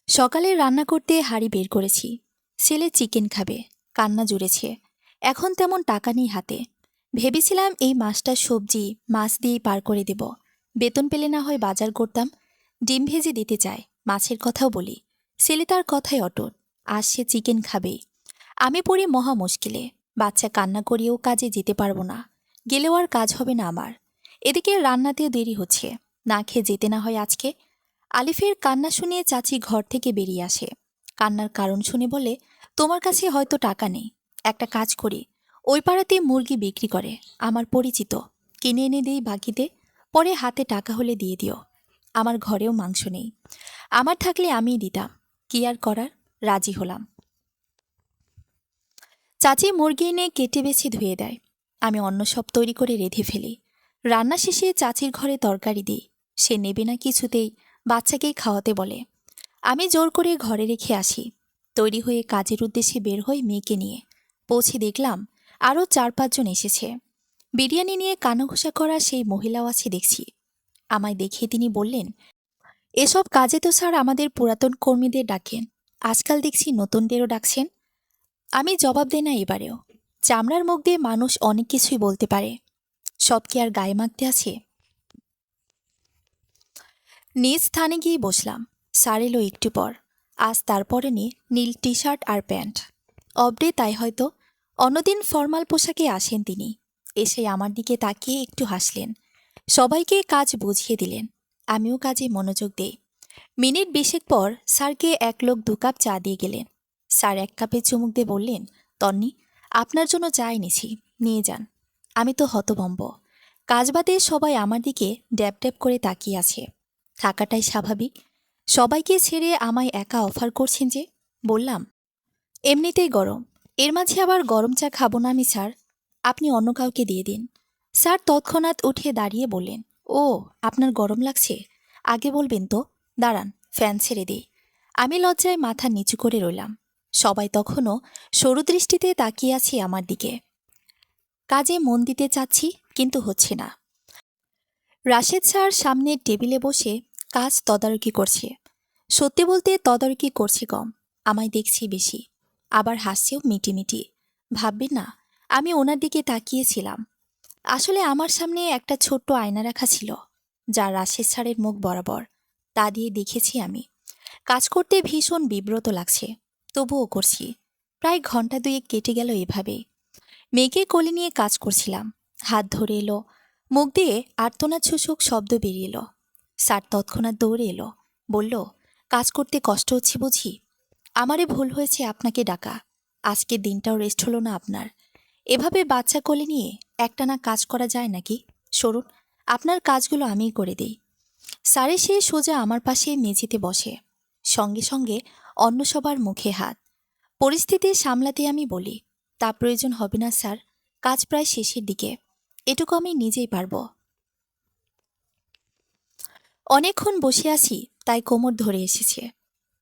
সকালে রান্না করতে হাঁড়ি বের করেছি। ছেলে চিকেন খাবে, কান্না জুড়েছে। এখন তেমন টাকা নেই হাতে। ভেবেছিলাম এই মাসটা সবজি মাছ দিয়েই পার করে দেব। বেতন পেলে না হয় বাজার করতাম। ডিম ভেজে দিতে চায়, মাছের কথাও বলি। ছেলে তার কথাই অটুট, আজ সে চিকেন খাবেই। আমি পড়ি মহা মুশকিলে। বাচ্চা কান্না করিয়েও কাজে যেতে পারবো না, গেলেও আর কাজ হবে না আমার। এদিকে রান্নাতেও দেরি হচ্ছে, না খেয়ে যেতে না হয় আজকে। আলিফের কান্না শুনে চাচি ঘর থেকে বেরিয়ে আসে। কান্নার কারণ শুনে বলে, তোমার কাছে হয়তো টাকা নেই, একটা কাজ করি। ওই পাড়াতে মুরগি বিক্রি করে, আমার পরিচিত, কিনে এনে দিই বাকিতে, পরে হাতে টাকা হলে দিয়ে দিও। আমার ঘরেও মাংস নেই, আমার থাকলে আমিই দিতাম। কি আর করার, রাজি হলাম। চাচি মুরগি এনে কেটে বেছে ধুয়ে দেয়। আমি অন্য সব তৈরি করে রেঁধে ফেলি। রান্না শেষে চাচির ঘরে তরকারি দিই। সে নেবে না কিছুতেই, বাচ্চাকেই খাওয়াতে বলে। আমি জোর করে ঘরে রেখে আসি। তৈরি হয়ে কাজের উদ্দেশ্যে বের হই মেয়েকে নিয়ে। পৌঁছে দেখলাম আরও 4-5 জন এসেছে। বিরিয়ানি নিয়ে কানাঘুষা করা সেই মহিলাও আছে দেখছি। আমায় দেখে তিনি বললেন, এসব কাজে তো স্যার আমাদের পুরাতন কর্মীদের ডাকেন, আজকাল দেখছি নতুনদেরও ডাকছেন। আমি জবাব দেই না এবারেও। চামড়ার মুখ দিয়ে মানুষ অনেক কিছুই বলতে পারে, সব কি আর গায়ে মাখতে আছে। নিজ স্থানে গিয়ে বসলাম। স্যার এলো একটু পর। আজ তারপরে নিয়ে নীল টি শার্ট আর প্যান্ট। অবডে তাই হয়তো। অন্যদিন ফর্মাল পোশাকে আসেন তিনি। এসে আমার দিকে তাকিয়ে একটু হাসলেন। সবাইকে কাজ বুঝিয়ে দিলেন। আমিও কাজে মনোযোগ দেই। মিনিট 20 পর স্যারকে এক লোক 2 কাপ চা দিয়ে গেলেন। স্যার 1 কাপে চুমুক দিয়ে বললেন, তন্নি, আপনার জন্য চা এনেছি, নিয়ে যান। আমি তো হতভম্ব। কাজ বাদে সবাই আমার দিকে ড্যাব ড্যাব করে তাকিয়ে আছে। থাকাটাই স্বাভাবিক। সবাইকে ছেড়ে আমায় একা অফার করছেন যে। বললাম, এমনিতেই গরম, এর মাঝে আবার গরম চা খাবো না আমি স্যার, আপনি অন্য কাউকে দিয়ে দিন। স্যার তৎক্ষণাৎ উঠে দাঁড়িয়ে বললেন, ও, আপনার গরম লাগছে, আগে বলবেন তো। দাঁড়ান, ফ্যান ছেড়ে দিই। আমি লজ্জায় মাথা নিচু করে রইলাম। সবাই তখনও সরু দৃষ্টিতে তাকিয়ে আছে আমার দিকে। কাজে মন দিতে চাচ্ছি, কিন্তু হচ্ছে না। রাশেদ স্যার সামনের টেবিলে বসে কাজ তদারকি করছে। সত্যি বলতে তদারকি করছে কম, আমায় দেখছি বেশি। আবার হাসছেও মিটিমিটি। ভাববেন না, আমি ওনার দিকে তাকিয়েছিলাম। আসলে আমার সামনে একটা ছোট্ট আয়না রাখা ছিল, যা রাশেদ স্যারের মুখ বরাবর। তা দিয়ে দেখেছি আমি। কাজ করতে ভীষণ বিব্রত লাগছে, তবুও করছি। প্রায় ঘন্টা 2 কেটে গেল এভাবেই। মেয়েকে কোলে নিয়ে কাজ করছিলাম। হাত ধরে এলো, মুখ দিয়ে আর্তনাদ সূচক শব্দ বেরিয়ে এলো। স্যার তৎক্ষণাৎ দৌড়ে এলো, বলল, কাজ করতে কষ্ট হচ্ছে বুঝি? আমারে ভুল হয়েছে আপনাকে ডাকা। আজকের দিনটাও রেস্ট হলো না আপনার। এভাবে বাচ্চা কোলে নিয়ে একটানা কাজ করা যায় নাকি? সরুন, আপনার কাজগুলো আমিই করে দিই। স্যারে সে সোজা আমার পাশে মেঝেতে বসে। সঙ্গে সঙ্গে অন্য সবার মুখে হাত। পরিস্থিতি সামলাতে আমি বলি, তা প্রয়োজন হবে না স্যার, কাজ প্রায় শেষের দিকে, এটুকু আমি নিজেই পারব। অনেকক্ষণ বসে আছি, তাই কোমর ধরে এসেছে।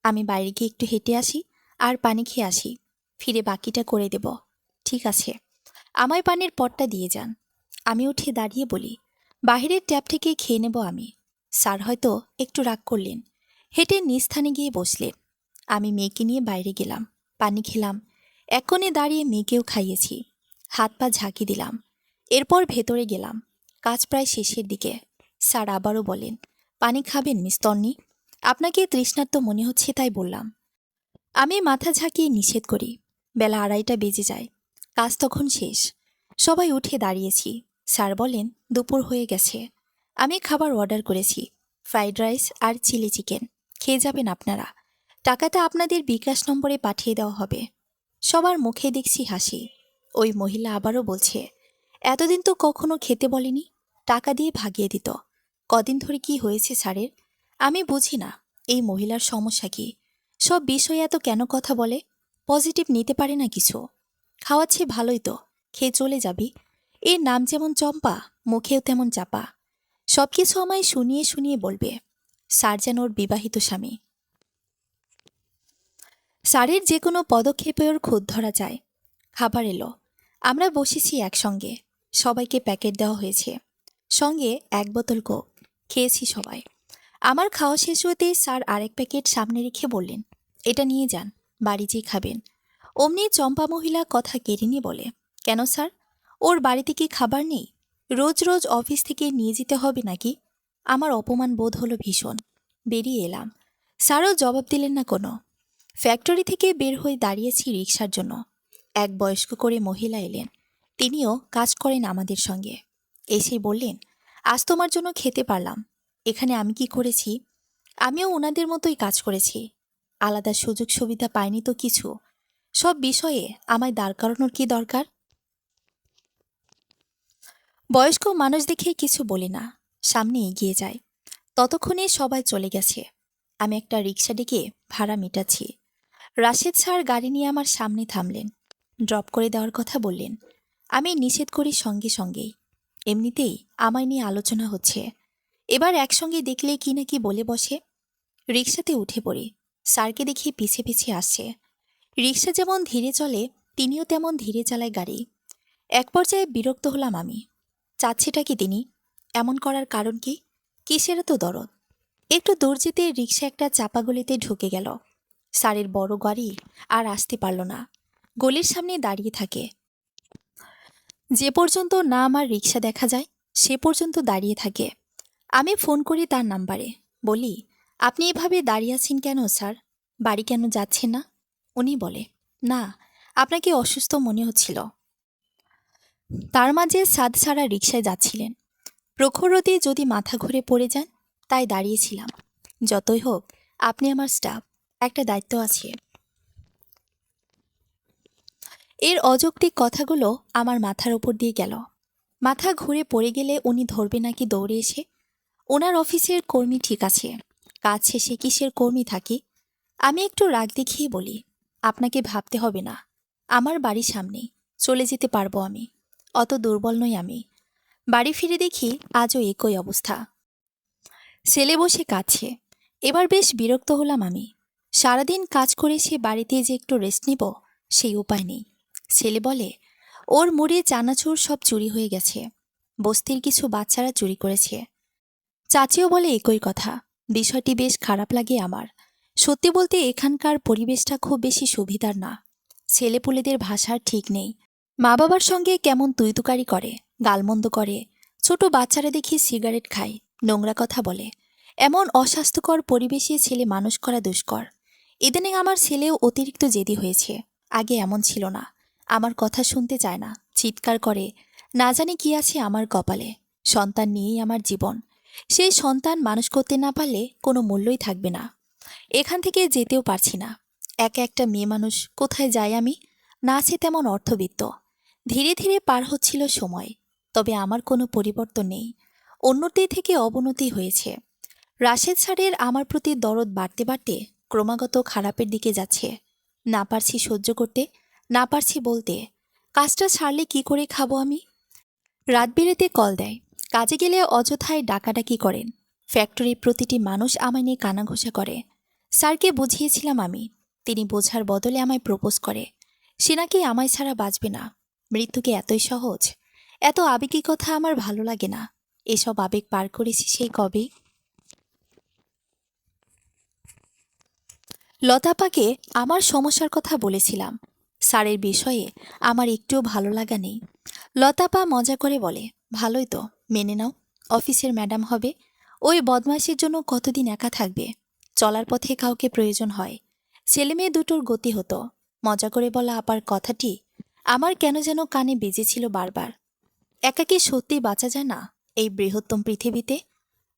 আমি বাইরে গিয়ে একটু হেঁটে আসি, আর পানি খেয়ে আসি, ফিরে বাকিটা করে দেব। ঠিক আছে, আমায় পানির পটটা দিয়ে যান। আমি উঠে দাঁড়িয়ে বলি, বাহিরের ট্যাপ থেকে খেয়ে নেব আমি। স্যার হয়তো একটু রাগ করলেন, হেঁটে নিজ স্থানে গিয়ে বসলেন। আমি মেয়েকে নিয়ে বাইরে গেলাম, পানি খেলাম, এক কোণে দাঁড়িয়ে মেয়েকেও খাইয়েছি। হাত পা ঝাঁকি দিলাম। এরপর ভেতরে গেলাম। কাজ প্রায় শেষের দিকে। স্যার আবারও বলেন, পানি খাবেন মিস তন্নি? আপনাকে তৃষ্ণার্ত মনে হচ্ছে তাই বললাম। আমি মাথা ঝাঁকিয়ে নিষেধ করি। বেলা 2:30 বেজে যায়। কাজ তখন শেষ। সবাই উঠে দাঁড়িয়েছি। স্যার বলেন, দুপুর হয়ে গেছে। আমি খাবার অর্ডার করেছি, ফ্রাইড রাইস আর চিলি চিকেন। খেয়ে যাবেন আপনারা। টাকাটা আপনাদের বিকাশ নম্বরে পাঠিয়ে দেওয়া হবে। সবার মুখে দেখছি হাসি। ওই মহিলা আবারও বলছে, এতদিন তো কখনো খেতে বলেনি, টাকা দিয়ে ভাগিয়ে দিত। কদিন ধরে কি হয়েছে স্যারের? আমি বুঝি না এই মহিলার সমস্যা কি। সব বিষয়ে এত কেন কথা বলে? পজিটিভ নিতে পারে না কিছু। খাওয়াচ্ছে ভালোই তো, খেয়ে চলে যাবি। এর নাম যেমন চম্পা, মুখেও তেমন চাপা। সবকিছু আমায় শুনিয়ে শুনিয়ে বলবে। স্যার যেন ওর বিবাহিত স্বামী। স্যারের যে কোনো পদক্ষেপে ওর খুঁত ধরা যায়। খাবার এলো। আমরা বসেছি একসঙ্গে। সবাইকে প্যাকেট দেওয়া হয়েছে, সঙ্গে 1 বোতল কোক। খেয়েছি সবাই। আমার খাওয়া শেষ হতে স্যার আরেক প্যাকেট সামনে রেখে বললেন, এটা নিয়ে যান, বাড়ি যেয়ে খাবেন। অমনি চম্পা মহিলা কথা কেড়ে নিয়ে বলে, কেন স্যার, ওর বাড়িতে কি খাবার নেই? রোজ রোজ অফিস থেকে নিয়ে যেতে হবে নাকি? আমার অপমান বোধ হলো ভীষণ। বেরিয়ে এলাম। স্যারও জবাব দিলেন না কোনো। ফ্যাক্টরি থেকে বের হয়ে দাঁড়িয়েছি রিকশার জন্য। এক বয়স্ক করে মহিলা এলেন। তিনিও কাজ করেন আমাদের সঙ্গে। এসেই বললেন, আজ তোমার জন্য খেতে পারলাম। এখানে আমি কি করেছি? আমিও ওনাদের মতোই কাজ করেছি। আলাদা সুযোগ সুবিধা পাইনি তো কিছু। সব বিষয়ে আমায় দাঁড় করানোর কি দরকার? বয়স্ক মানুষ দেখে কিছু বলি না, সামনে এগিয়ে যায়। ততক্ষণে সবাই চলে গেছে। আমি একটা রিকশা ডেকে ভাড়া মেটাচ্ছি। রাশেদ স্যার গাড়ি নিয়ে আমার সামনে থামলেন। ড্রপ করে দেওয়ার কথা বললেন। আমি নিষেধ করি সঙ্গে সঙ্গেই। এমনিতেই আমায় নিয়ে আলোচনা হচ্ছে, এবার একসঙ্গে দেখলে কি না কি বলে বসে। রিকশাতে উঠে পড়ি। স্যারকে দেখি পিছে পিছে আসছে। রিকশা যেমন ধীরে চলে, তিনিও তেমন ধীরে চালায় গাড়ি। এক পর্যায়ে বিরক্ত হলাম আমি। চাচ্ছেটা কি তিনি? এমন করার কারণ কি? কিসের তো দরদ? একটু দূর যেতে রিকশা একটা চাপা গলিতে ঢুকে গেল। স্যারের বড় গাড়ি আর আসতে পারল না, গলির সামনে দাঁড়িয়ে থাকে। যে পর্যন্ত না আমার রিকশা দেখা যায় সে পর্যন্ত দাঁড়িয়ে থাকে। আমি ফোন করি তার নাম্বারে, বলি, আপনি এভাবে দাঁড়িয়ে আছেন কেন স্যার? বাড়ি কেন যাচ্ছেন না? উনি বলে, না, আপনাকে অসুস্থ মনে হচ্ছিল। তার মাঝে সাদ সারা রিকশায় যাচ্ছিলেন। প্রখর রোদে যদি মাথা ঘুরে পড়ে যান, তাই দাঁড়িয়েছিলাম। যতই হোক, আপনি আমার স্টাফ, একটা দায়িত্ব আছে। এর অযৌক্তিক কথাগুলো আমার মাথার ওপর দিয়ে গেল। মাথা ঘুরে পড়ে গেলে উনি ধরবে নাকি দৌড়ে এসে? ওনার অফিসের কর্মী ঠিক আছে, কাজ শেষে কিসের কর্মী থাকি? আমি একটু রাগ দেখিয়ে বলি, আপনাকে ভাবতে হবে না, আমার বাড়ির সামনেই, চলে যেতে পারবো আমি। অত দুর্বল নই আমি। বাড়ি ফিরে দেখি আজও একই অবস্থা। ছেলে বসে কাঁদছে। এবার বেশ বিরক্ত হলাম আমি। সারাদিন কাজ করে সে বাড়িতে যে একটু রেস্ট নিব, সেই উপায় নেই। ছেলে বলে, ওর মুড়ে চানাচুর সব চুরি হয়ে গেছে। বস্তির কিছু বাচ্চারা চুরি করেছে। চাচিও বলে একই কথা। বিষয়টি বেশ খারাপ লাগে আমার। সত্যি বলতে এখানকার পরিবেশটা খুব বেশি সুবিধার না। ছেলেপুলেদের ভাষার ঠিক নেই। মা বাবার সঙ্গে কেমন তুইতুকারি করে, গালমন্দ করে। ছোট বাচ্চারা দেখি সিগারেট খায়, নোংরা কথা বলে। এমন অস্বাস্থ্যকর পরিবেশে ছেলে মানুষ করা দুষ্কর। ইদানিং আমার ছেলেও অতিরিক্ত জেদি হয়েছে। আগে এমন ছিল না। আমার কথা শুনতে চায় না, চিৎকার করে। না জানি কি আছে আমার কপালে। সন্তান নিয়েই আমার জীবন। সেই সন্তান মানুষ করতে না পারলে কোনো মূল্যই থাকবে না। এখান থেকে যেতেও পারছি না। একা একটা মেয়ে মানুষ, কোথায় যাই আমি? না আছে তেমন অর্থবিত্ত। ধীরে ধীরে পার হচ্ছিল সময়, তবে আমার কোনো পরিবর্তন নেই। উন্নতি থেকে অবনতি হয়েছে। রাশেদ স্যারের আমার প্রতি দরদ বাড়তে বাড়তে ক্রমাগত খারাপের দিকে যাচ্ছে। না পারছি সহ্য করতে, না পারছি বলতে। কাজটা ছাড়লে কি করে খাবো আমি? রাত বিরেতে কল দেয়। কাজে গেলে অযথায় ডাকাডাকি করেন। ফ্যাক্টরির প্রতিটি মানুষ আমায় নিয়ে কানাঘোষা করে। স্যারকে বুঝিয়েছিলাম আমি। তিনি বোঝার বদলে আমায় প্রপোজ করে। সে নাকি আমায় ছাড়া বাঁচবে না। মৃত্যুকে এতই সহজ? এত আবেগী কথা আমার ভালো লাগে না। এসব আবেগ পার করেছি সেই কবে। লতাপাকে আমার সমস্যার কথা বলেছিলাম। স্যারের বিষয়ে আমার একটুও ভালো লাগা নেই। লতাপা মজা করে বলে, ভালোই তো, মেনে নাও। অফিসের ম্যাডাম হবে। ওই বদমাইশের জন্য কতদিন একা থাকবে? চলার পথে কাউকে প্রয়োজন হয়। ছেলেমেয়ে দুটোর গতি হতো। মজা করে বলা আপার কথাটি আমার কেন যেন কানে বেজেছিল বারবার। একা কি সত্যি বাঁচা যায় না এই বৃহত্তম পৃথিবীতে?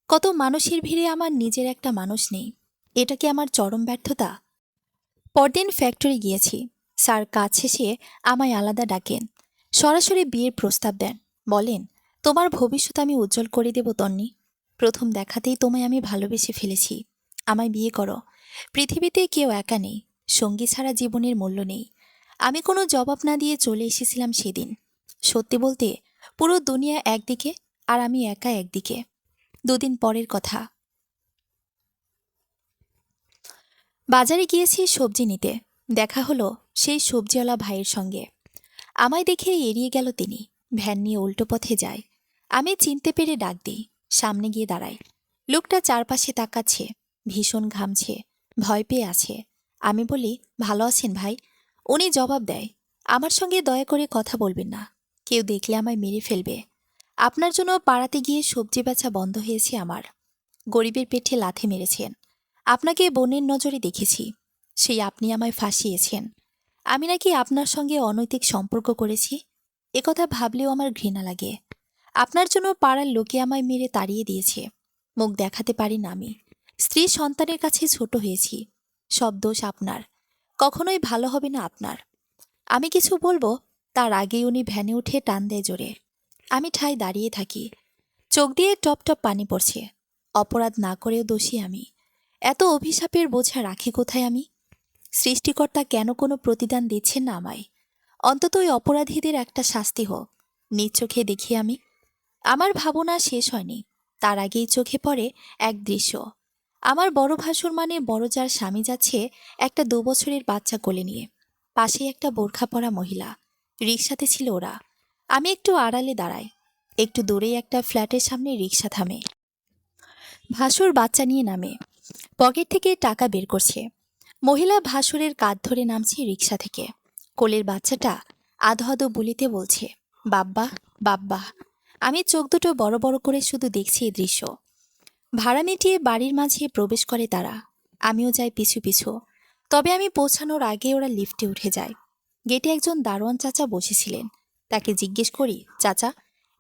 কত মানুষের ভিড়ে আমার নিজের একটা মানুষ নেই। এটা কি আমার চরম ব্যর্থতা? পরদিন ফ্যাক্টরি গিয়েছি। স্যার কাজ শেষে আমায় আলাদা ডাকেন। সরাসরি বিয়ের প্রস্তাব দেন। বলেন, তোমার ভবিষ্যৎ আমি উজ্জ্বল করে দেব তন্নি। প্রথম দেখাতেই তোমায় আমি ভালোবেসে ফেলেছি। আমায় বিয়ে করো। পৃথিবীতে কেউ একা নেই। সঙ্গী ছাড়া জীবনের মূল্য নেই। আমি কোনো জবাব না দিয়ে চলে এসেছিলাম সেদিন। সত্যি বলতে পুরো দুনিয়া একদিকে আর আমি একা একদিকে। দুদিন পরের কথা। বাজারে গিয়েছি সবজি নিতে। দেখা হলো সেই সবজিওয়ালা ভাইয়ের সঙ্গে। আমায় দেখে এড়িয়ে গেল তিনি। ভ্যান নিয়ে উল্টো পথে যায়। আমি চিনতে পেরে ডাক দিই। সামনে গিয়ে দাঁড়াই। লোকটা চারপাশে তাকাচ্ছে, ভীষণ ঘামছে, ভয় পেয়ে আছে। আমি বলি, ভালো আছেন ভাই? উনি জবাব দেয়, আমার সঙ্গে দয়া করে কথা বলবেন না, কেউ দেখলে আমায় মেরে ফেলবে। আপনার জন্য পাড়াতে গিয়ে সবজি বেচা বন্ধ হয়েছে আমার। গরিবের পেটে লাথি মেরেছেন। আপনাকে বোনের নজরে দেখেছি, সেই আপনি আমায় ফাঁসিয়েছেন। আমি নাকি আপনার সঙ্গে অনৈতিক সম্পর্ক করেছি, একথা ভাবলেও আমার ঘৃণা লাগে। আপনার জন্য পাড়ার লোকে আমায় মেরে তাড়িয়ে দিয়েছে। মুখ দেখাতে পারি না আমি। স্ত্রী সন্তানের কাছে ছোট হয়েছি। সব দোষ আপনার। কখনোই ভালো হবে না আপনার। আমি কিছু বলবো, তার আগেই উনি ভ্যানে উঠে টান দেয় জোরে। আমি ঠায় দাঁড়িয়ে থাকি। চোখ দিয়ে টপ টপ পানি পড়ছে। অপরাধ না করেও দোষী আমি। এত অভিশাপের বোঝা রাখি কোথায় আমি? সৃষ্টিকর্তা কেন কোনো প্রতিদান দিচ্ছেন না আমায়? অন্তত ওই অপরাধীদের একটা শাস্তি হোক। নিজ চোখে দেখি আমি। আমার ভাবনা শেষ হয়নি, তার আগেই চোখে পড়ে এক দৃশ্য। আমার বড় ভাসুর মানে বড় যার স্বামী যাচ্ছে একটা 2 বছরের বাচ্চা কোলে নিয়ে। পাশে একটা বোরখা পরা মহিলা। রিকশাতে ছিল ওরা। আমি একটু আড়ালে দাঁড়াই। একটু দূরেই একটা ফ্ল্যাটের সামনে রিকশা থামে। ভাসুর বাচ্চা নিয়ে নামে। পকেট থেকে টাকা বের করছে। মহিলা ভাসুরের কাঁধ ধরে নামছে রিকশা থেকে। কোলের বাচ্চাটা আধো আধো বলিতে বলছে, বাব্বা বাব্বা। আমি চোখ দুটো বড় বড় করে শুধু দেখছি এই দৃশ্য। ভাড়া মিটিয়ে বাড়ির মাঝে প্রবেশ করে তারা। আমিও যাই পিছু পিছু। তবে আমি পৌঁছানোর আগে ওরা লিফটে উঠে যায়। গেটে একজন দারোয়ান চাচা বসেছিলেন। তাকে জিজ্ঞেস করি, চাচা,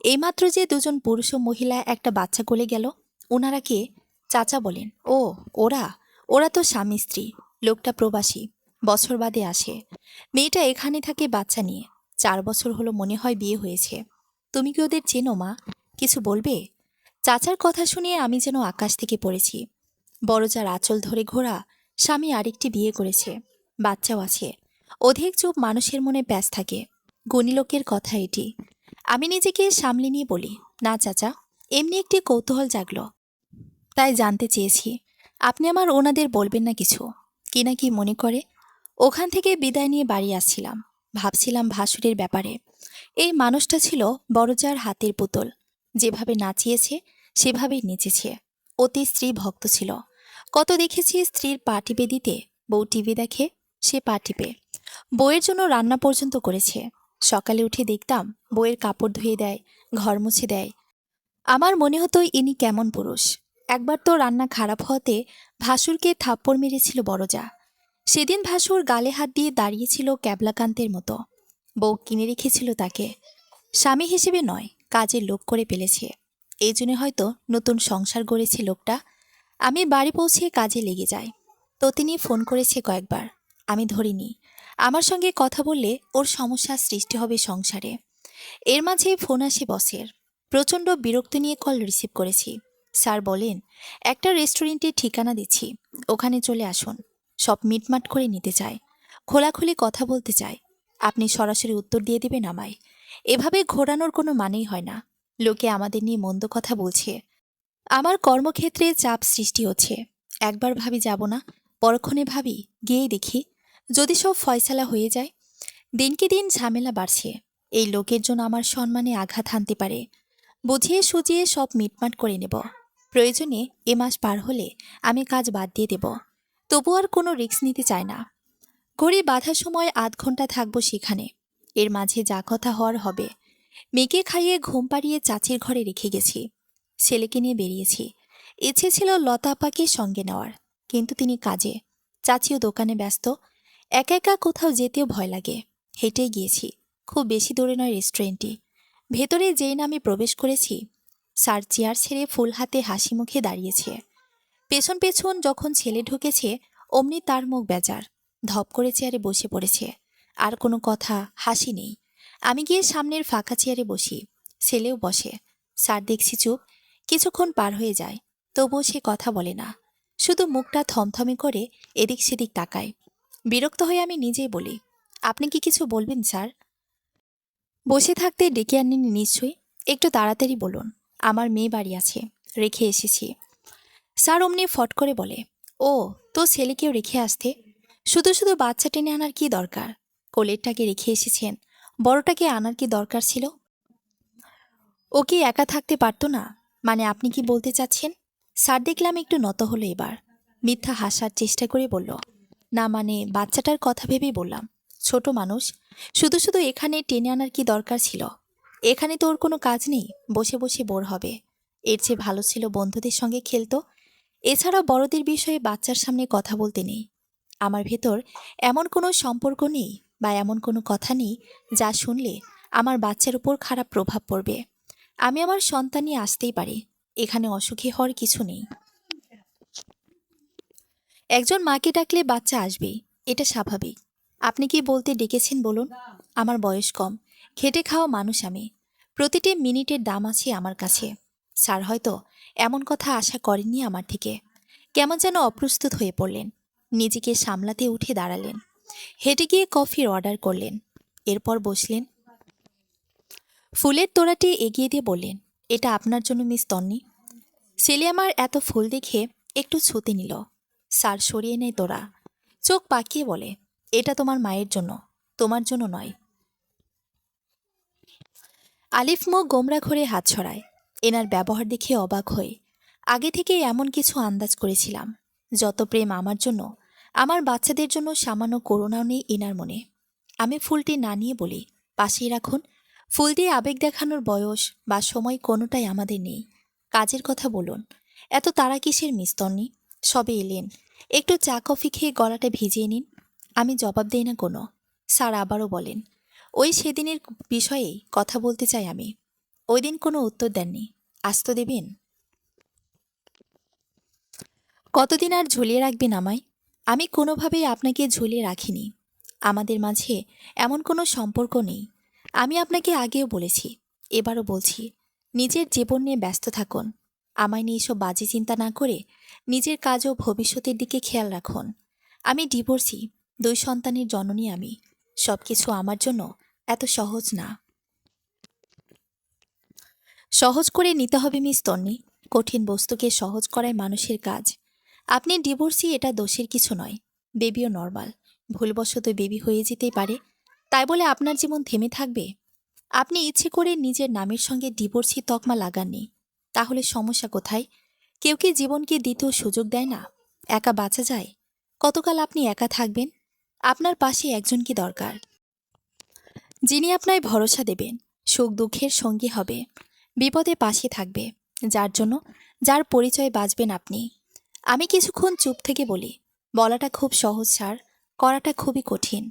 এইমাত্র যে দুজন পুরুষ ও মহিলা একটা বাচ্চা কোলে গেল, ওনারা কে? চাচা বলেন, ও, ওরা ওরা তো স্বামী স্ত্রী। লোকটা প্রবাসী, বছর বাদে আসে। মেয়েটা এখানে থাকে বাচ্চা নিয়ে। 4 বছর হলো মনে হয় বিয়ে হয়েছে। তুমি কি ওদের চেনো মা? কিছু বলবে? চাচার কথা শুনিয়ে আমি যেন আকাশ থেকে পড়েছি। বড় যার আঁচল ধরে ঘোরা স্বামী আরেকটি বিয়ে করেছে, বাচ্চাও আছে। অধিক চুপ মানুষের মনে প্যাঁচ থাকে। গুণী লোকের কথা এটি। আমি নিজেকে সামলে নিয়ে বলি, না চাচা, এমনি একটি কৌতূহল জাগলো, তাই জানতে চেয়েছি। আপনি আমার ওনাদের বলবেন না কিছু? কি না কি মনে করে? ওখান থেকে বিদায় নিয়ে বাড়ি আসছিলাম। ভাবছিলাম ভাসুরের ব্যাপারে। এই মানুষটা ছিল বড়জার হাতের পুতুল। যেভাবে নাচিয়েছে সেভাবেই নেচেছে। অতি স্ত্রী ভক্ত ছিল। কত দেখেছি স্ত্রীর পা টিপে দিতে। বউ টিভি দেখে, সে পা টিপে। বউয়ের জন্য রান্না পর্যন্ত করেছে। সকালে উঠে দেখতাম বউয়ের কাপড় ধুয়ে দেয়, ঘর মুছে দেয়। আমার মনে হতো ইনি কেমন পুরুষ। একবার তো রান্না খারাপ হওয়াতে ভাসুরকে থাপ্পড় মেরেছিল বড়জা। সেদিন ভাসুর গালে হাত দিয়ে দাঁড়িয়েছিল ক্যাবলাকান্তের মতো। বউ কিনে রেখেছিল তাকে। স্বামী হিসেবে নয়, কাজের লোক করে ফেলেছে। এই জন্য হয়তো নতুন সংসার গড়েছে লোকটা। আমি বাড়ি পৌঁছে কাজে লেগে যাই। তো তিনি ফোন করেছে কয়েকবার। আমি ধরিনি। আমার সঙ্গে কথা বললে ওর সমস্যা সৃষ্টি হবে সংসারে। এর মাঝে ফোন আসে বসের। প্রচণ্ড বিরক্তি নিয়ে কল রিসিভ করেছি। স্যার বলেন, একটা রেস্টুরেন্টের ঠিকানা দিচ্ছি, ওখানে চলে আসুন। সব মিটমাট করে নিতে চায়, খোলাখুলি কথা বলতে চায়। আপনি সরাসরি উত্তর দিয়ে দেবেন আমায়। এভাবে ঘোরানোর কোনো মানেই হয় না। লোকে আমাদের নিয়ে মন্দ কথা বলছে। আমার কর্মক্ষেত্রে চাপ সৃষ্টি হচ্ছে। একবার ভাবি যাব না, পরক্ষণে ভাবি গিয়েই দেখি। যদি সব ফয়সালা হয়ে যায়। দিনকে দিন ঝামেলা বাড়ছে। এই লোকের জন্য আমার সম্মানে আঘাত হানতে পারে। বুঝিয়ে সুজিয়ে সব মিটমাট করে নেব। প্রয়োজনে এ মাস পার হলে আমি কাজ বাদ দিয়ে দেব। তবু আর কোনো রিস্ক নিতে চায় না। ঘড়ি বাঁধার সময় 8 ঘন্টা থাকবো সেখানে। এর মাঝে যা কথা হওয়ার হবে। মেয়েকে খাইয়ে ঘুম পাড়িয়ে চাচির ঘরে রেখে গেছি। ছেলেকে নিয়ে বেরিয়েছি। ইচ্ছে ছিল লতা আপাকে সঙ্গে নেওয়ার, কিন্তু তিনি কাজে। চাচিও দোকানে ব্যস্ত। একা একা কোথাও যেতেও ভয় লাগে। হেঁটেই গিয়েছি। খুব বেশি দূরে নয় রেস্টুরেন্টটি। ভেতরে যেই না আমি প্রবেশ করেছি, স্যার চেয়ার ছেড়ে ফুল হাতে হাসি মুখে দাঁড়িয়েছে। পেছন পেছন যখন ছেলে ঢুকেছে, অমনি তার মুখ বেজার। ধপ করে চেয়ারে বসে পড়েছে। আর কোনো কথা, হাসি নেই। আমি গিয়ে সামনের ফাঁকা চেয়ারে বসি। ছেলেও বসে। স্যার দেখছি চুপ। কিছুক্ষণ পার হয়ে যায়, তবুও সে কথা বলে না। শুধু মুখটা থমথমে করে এদিক সেদিক তাকায়। বিরক্ত হয়ে আমি নিজেই বলি, আপনি কি কিছু বলবেন স্যার? বসে থাকতে ডেকে আনেনি নিশ্চয়ই। একটু তাড়াতাড়ি বলুন, আমার মেয়ে বাড়ি আছে, রেখে এসেছি। স্যার অমনি ফট করে বলে, ও, তো ছেলেকেও রেখে আসতে। শুধু শুধু বাচ্চা টেনে আনার কি দরকার? কোলেরটাকে রেখে এসেছেন, বড়টাকে আনার কি দরকার ছিল? ও কি একা থাকতে পারতো না? মানে আপনি কি বলতে চাচ্ছেন? স্যার দেখলাম একটু নত হলো এবার। মিথ্যা হাসার চেষ্টা করে বলল, না মানে বাচ্চাটার কথা ভেবেই বললাম। ছোট মানুষ, শুধু শুধু এখানে টেনে আনার কি দরকার ছিল? এখানে তো ওর কোনো কাজ নেই, বসে বসে বোর হবে। এর চেয়ে ভালো ছিল বন্ধুদের সঙ্গে খেলতো। এছাড়া বড়দের বিষয়ে বাচ্চার সামনে কথা বলতে নেই। আমার ভেতর এমন কোনো সম্পর্ক নেই বা এমন কোনো কথা নেই যা শুনলে আমার বাচ্চার উপর খারাপ প্রভাব পড়বে। আমি আমার সন্তান নিয়ে আসতেই পারি, এখানে অসুখী হওয়ার কিছু নেই। একজন মাকে ডাকলে বাচ্চা আসবেই, এটা স্বাভাবিক। আপনি কি বলতে ডেকেছেন বলুন? আমার বয়স কম, খেটে খাওয়া মানুষ আমি। প্রতিটি মিনিটের দাম আছে আমার কাছে। স্যার হয়তো এমন কথা আশা করেননি আমার থেকে। কেমন যেন অপ্রস্তুত হয়ে পড়লেন। নিজেকে সামলাতে উঠে দাঁড়ালেন। হেঁটে গিয়ে কফির অর্ডার করলেন। এরপর বসলেন। ফুলের তোড়াটি এগিয়ে দিয়ে বললেন, এটা আপনার জন্য মিস তন্নি। ছেলে আমার এত ফুল দেখে একটু ছুতে নিল। স্যার সরিয়ে নেয় তোরা, চোখ পাকিয়ে বলে, এটা তোমার মায়ের জন্য, তোমার জন্য নয়। আলিফ মুখ গোমরা ঘরে হাত ছড়ায়। এনার ব্যবহার দেখে অবাক হয়ে আগে থেকে এমন কিছু আন্দাজ করেছিলাম। যত প্রেম আমার জন্য, আমার বাচ্চাদের জন্য সামান্য করুণাও নেই এনার মনে। আমি ফুলটি না নিয়ে বলি, পাশেই রাখুন। ফুল দিয়ে আবেগ দেখানোর বয়স বা সময় কোনোটাই আমাদের নেই। কাজের কথা বলুন। এত তারা কিসের মিস তন্নি? সবে এলেন, একটু চা কফি খেয়ে গলাটা ভিজিয়ে নিন। আমি জবাব দেই না কোনো। স্যার আবারও বলেন, ওই সেদিনের বিষয়েই কথা বলতে চাই আমি। ওই দিন কোনো উত্তর দেননি, আজ তো দেবেন। কতদিন আর ঝুলিয়ে রাখবেন আমায়? আমি কোনোভাবেই আপনাকে ঝুলিয়ে রাখিনি। আমাদের মাঝে এমন কোনো সম্পর্ক নেই। আমি আপনাকে আগেও বলেছি, এবারও বলছি, নিজের জীবন নিয়ে ব্যস্ত থাকুন। আমায় নিয়ে এসব বাজে চিন্তা না করে নিজের কাজ ও ভবিষ্যতের দিকে খেয়াল রাখুন। আমি ডিভোর্সি, 2 সন্তানের জননী আমি। সবকিছু আমার জন্য এত সহজ না। সহজ করে নিতে হবে মিস তন্নি। কঠিন বস্তুকে সহজ করাই মানুষের কাজ। আপনি ডিভোর্সি, এটা দোষের কিছু নয়। বেবিও নর্মাল, ভুলবশত বেবি হয়ে যেতেই পারে। তাই বলে আপনার জীবন থেমে থাকবে? আপনি ইচ্ছে করে নিজের নামের সঙ্গে ডিভোর্সি তকমা লাগাননি। তাহলে সমস্যা কোথায়? কেউ কি জীবনকে দ্বিতীয় সুযোগ দেয় না? একা বাঁচা যায়? কতকাল আপনি একা থাকবেন? আপনার পাশে একজন কি দরকার, যিনি আপনায় ভরসা দেবেন, সুখ দুঃখের সঙ্গী হবে, বিপদে পাশে থাকবে, যার জন্য, যার পরিচয় বাঁচবেন আপনি। আমি কিছুক্ষণ চুপ থেকে বলি, বলাটা খুব সহজ স্যার, করাটা খুবই কঠিন।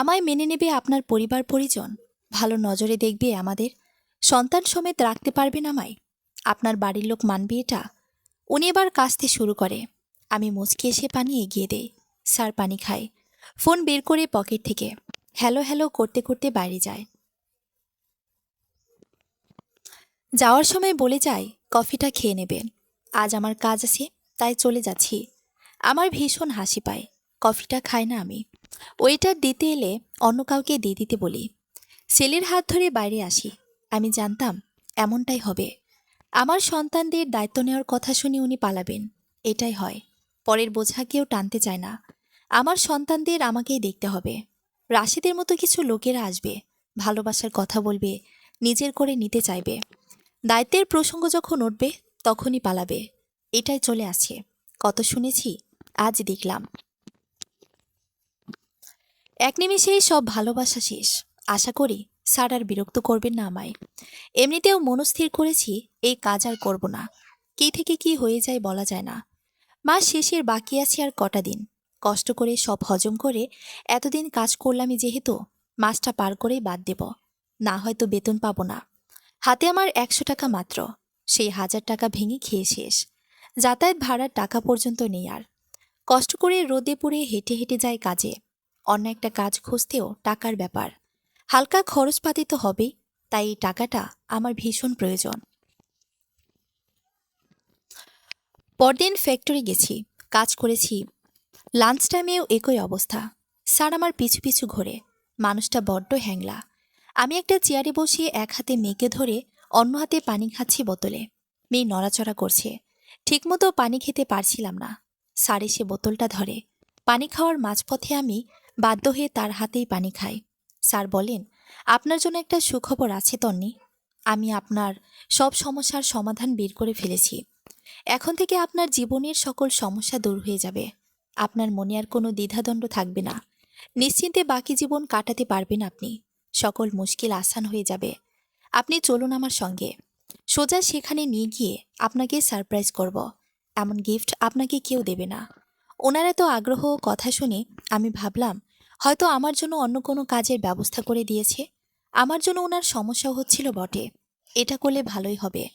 আমায় মেনে নেবে আপনার পরিবার পরিজন? ভালো নজরে দেখবে আমাদের? সন্তান সমেত রাখতে পারবেন আমায়? আপনার বাড়ির লোক মানবে এটা? উনি এবার কাশতে শুরু করে। আমি মুচকি এসে পানি এগিয়ে দেই। স্যার পানি খায়। ফোন বের করে পকেট থেকে হ্যালো হ্যালো করতে করতে বাইরে যায়। যাওয়ার সময় বলে যায়, কফিটা খেয়ে নেবেন, আজ আমার কাজ আছে, তাই চলে যাচ্ছি। আমার ভীষণ হাসি পায়। কফিটা খাই না আমি। ওয়েটার দিতে এলে অন্য কাউকে দিয়ে দিতে বলি। ছেলের হাত ধরে বাইরে আসি। আমি জানতাম এমনটাই হবে। আমার সন্তানদের দায়িত্ব নেওয়ার কথা শুনে উনি পালাবেন, এটাই হয়। পরের বোঝা কেউ টানতে চায় না। আমার সন্তানদের আমাকেই দেখতে হবে। রাশিদের মতো কিছু লোকেরা আসবে, ভালোবাসার কথা বলবে, নিজের করে নিতে চাইবে। দায়িত্বের প্রসঙ্গ যখন উঠবে তখনই পালাবে। এটাই চলে আসছে। কত শুনেছি, আজ দেখলাম। এক নিমেষেই সব ভালোবাসা শেষ। আশা করি স্যার আর বিরক্ত করবেন না আমায়। এমনিতেও মনস্থির করেছি এই কাজ আর করব না। কি থেকে কি হয়ে যায় বলা যায় না। মাস শেষের বাকি আছে আর কটা দিন। কষ্ট করে সব হজম করে এতদিন কাজ করলামই যেহেতু, মাসটা পার করেই বাদ দেব। না হয়তো বেতন পাবো না। হাতে আমার 100 টাকা মাত্র। সেই 1000 টাকা ভেঙে খেয়ে শেষ। যাতায়াত ভাড়ার টাকা পর্যন্ত নেই আর। কষ্ট করে রোদে পুড়ে হেঁটে হেঁটে যায় কাজে। অন্য একটা কাজ খুঁজতেও টাকার ব্যাপার। হালকা খরচপাতি তো হবেই, তাই এই টাকাটা আমার ভীষণ প্রয়োজন। পরদিন ফ্যাক্টরি গেছি, কাজ করেছি। লাঞ্চ টাইমেও একই অবস্থা। স্যার আমার পিছু পিছু ঘোরে। মানুষটা বড্ড হ্যাংলা। আমি একটা চেয়ারে বসিয়ে এক হাতে মেয়েকে ধরে অন্য হাতে পানি খাচ্ছি বোতলে। মেয়ে নড়াচড়া করছে। ঠিকমতো পানি খেতে পারছিলাম না। স্যার এসে বোতলটা ধরে। পানি খাওয়ার মাঝপথে আমি বাধ্য হয়ে তার হাতেই পানি খাই। স্যার বলেন, আপনার জন্য একটা সুখবর আছে তন্নি। আমি আপনার সব সমস্যার সমাধান বের করে ফেলেছি। এখন থেকে আপনার জীবনের সকল সমস্যা দূর হয়ে যাবে। আপনার মনে আর কোনো দ্বিধাদ্বন্দ্ব থাকবে না। নিশ্চিন্তে বাকি জীবন কাটাতে পারবেন আপনি। সকল মুশকিল আসান হয়ে যাবে। আপনি চলুন আমার সঙ্গে। সোজা সেখানে নিয়ে গিয়ে আপনাকে সারপ্রাইজ করব। এমন গিফট আপনাকে কেউ দেবে না। ওনার এত আগ্রহ ও কথা শুনে আমি ভাবলাম হয়তো আমার জন্য অন্য কোনো কাজের ব্যবস্থা করে দিয়েছে। আমার জন্য ওনার সমস্যা হচ্ছিল বটে। এটা করলে ভালোই হবে।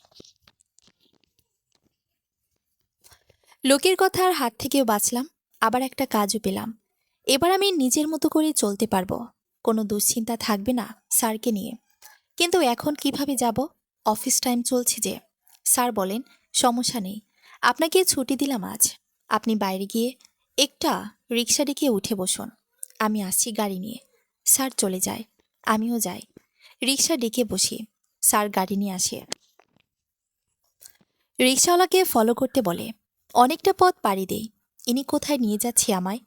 লোকের কথার হাত থেকেও বাঁচলাম, আবার একটা কাজও পেলাম। এবার আমি নিজের মতো করে চলতে পারবো। কোনো দুশ্চিন্তা থাকবে না স্যারকে নিয়ে। কিন্তু এখন কিভাবে যাব? অফিস টাইম চলছে যে। স্যার বলেন, সমস্যা নেই, আপনাকে ছুটি দিলাম আজ। আপনি বাইরে গিয়ে একটা রিক্সা ডেকে উঠে বসুন। আমি আসছি গাড়ি নিয়ে। স্যার চলে যায়, আমিও যাই। রিক্সা ডেকে বসি। স্যার গাড়ি নিয়ে আসে। রিক্সাওয়ালাকে ফলো করতে বলে। অনেকটা পথ পাড়ি দেই। ইনি কোথায় নিয়ে যাচ্ছে আমায়?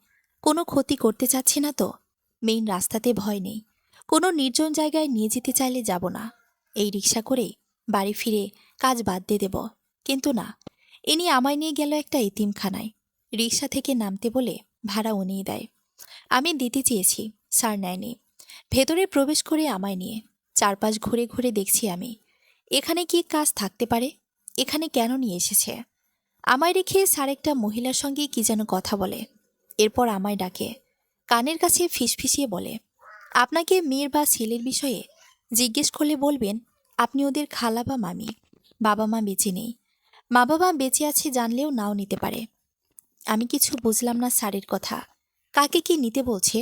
কোনো ক্ষতি করতে চাচ্ছি না তো? মেইন রাস্তাতে ভয় নেই। কোনো নির্জন জায়গায় নিয়ে যেতে চাইলে যাব না। এই রিক্সা করেই বাড়ি ফিরে কাজ বাদ দিয়ে দেব। কিন্তু না, ইনি আমায় নিয়ে গেল একটা এতিমখানায়। রিক্সা থেকে নামতে বলে ভাড়া উনিই দেয়। আমি দিতে চেয়েছি, স্যার নেয়নি। ভেতরে প্রবেশ করে আমায় নিয়ে চারপাশ ঘুরে ঘুরে দেখছি আমি। এখানে কি কাজ থাকতে পারে? এখানে কেন নিয়ে এসেছে? আমায় রেখে স্যার একটা মহিলার সঙ্গে কি যেন কথা বলে। এরপর আমায় ডাকে। কানের কাছে ফিসফিসিয়ে বলে, আপনাকে মেয়ের বা ছেলের বিষয়ে জিজ্ঞেস করলে বলবেন আপনি ওদের খালা বা মামি। বাবা মা বেঁচে নেই। মা বাবা বেঁচে আছে জানলেও নাও নিতে পারে। আমি কিছু বুঝলাম না স্যারের কথা। কাকে কি নিতে বলছে?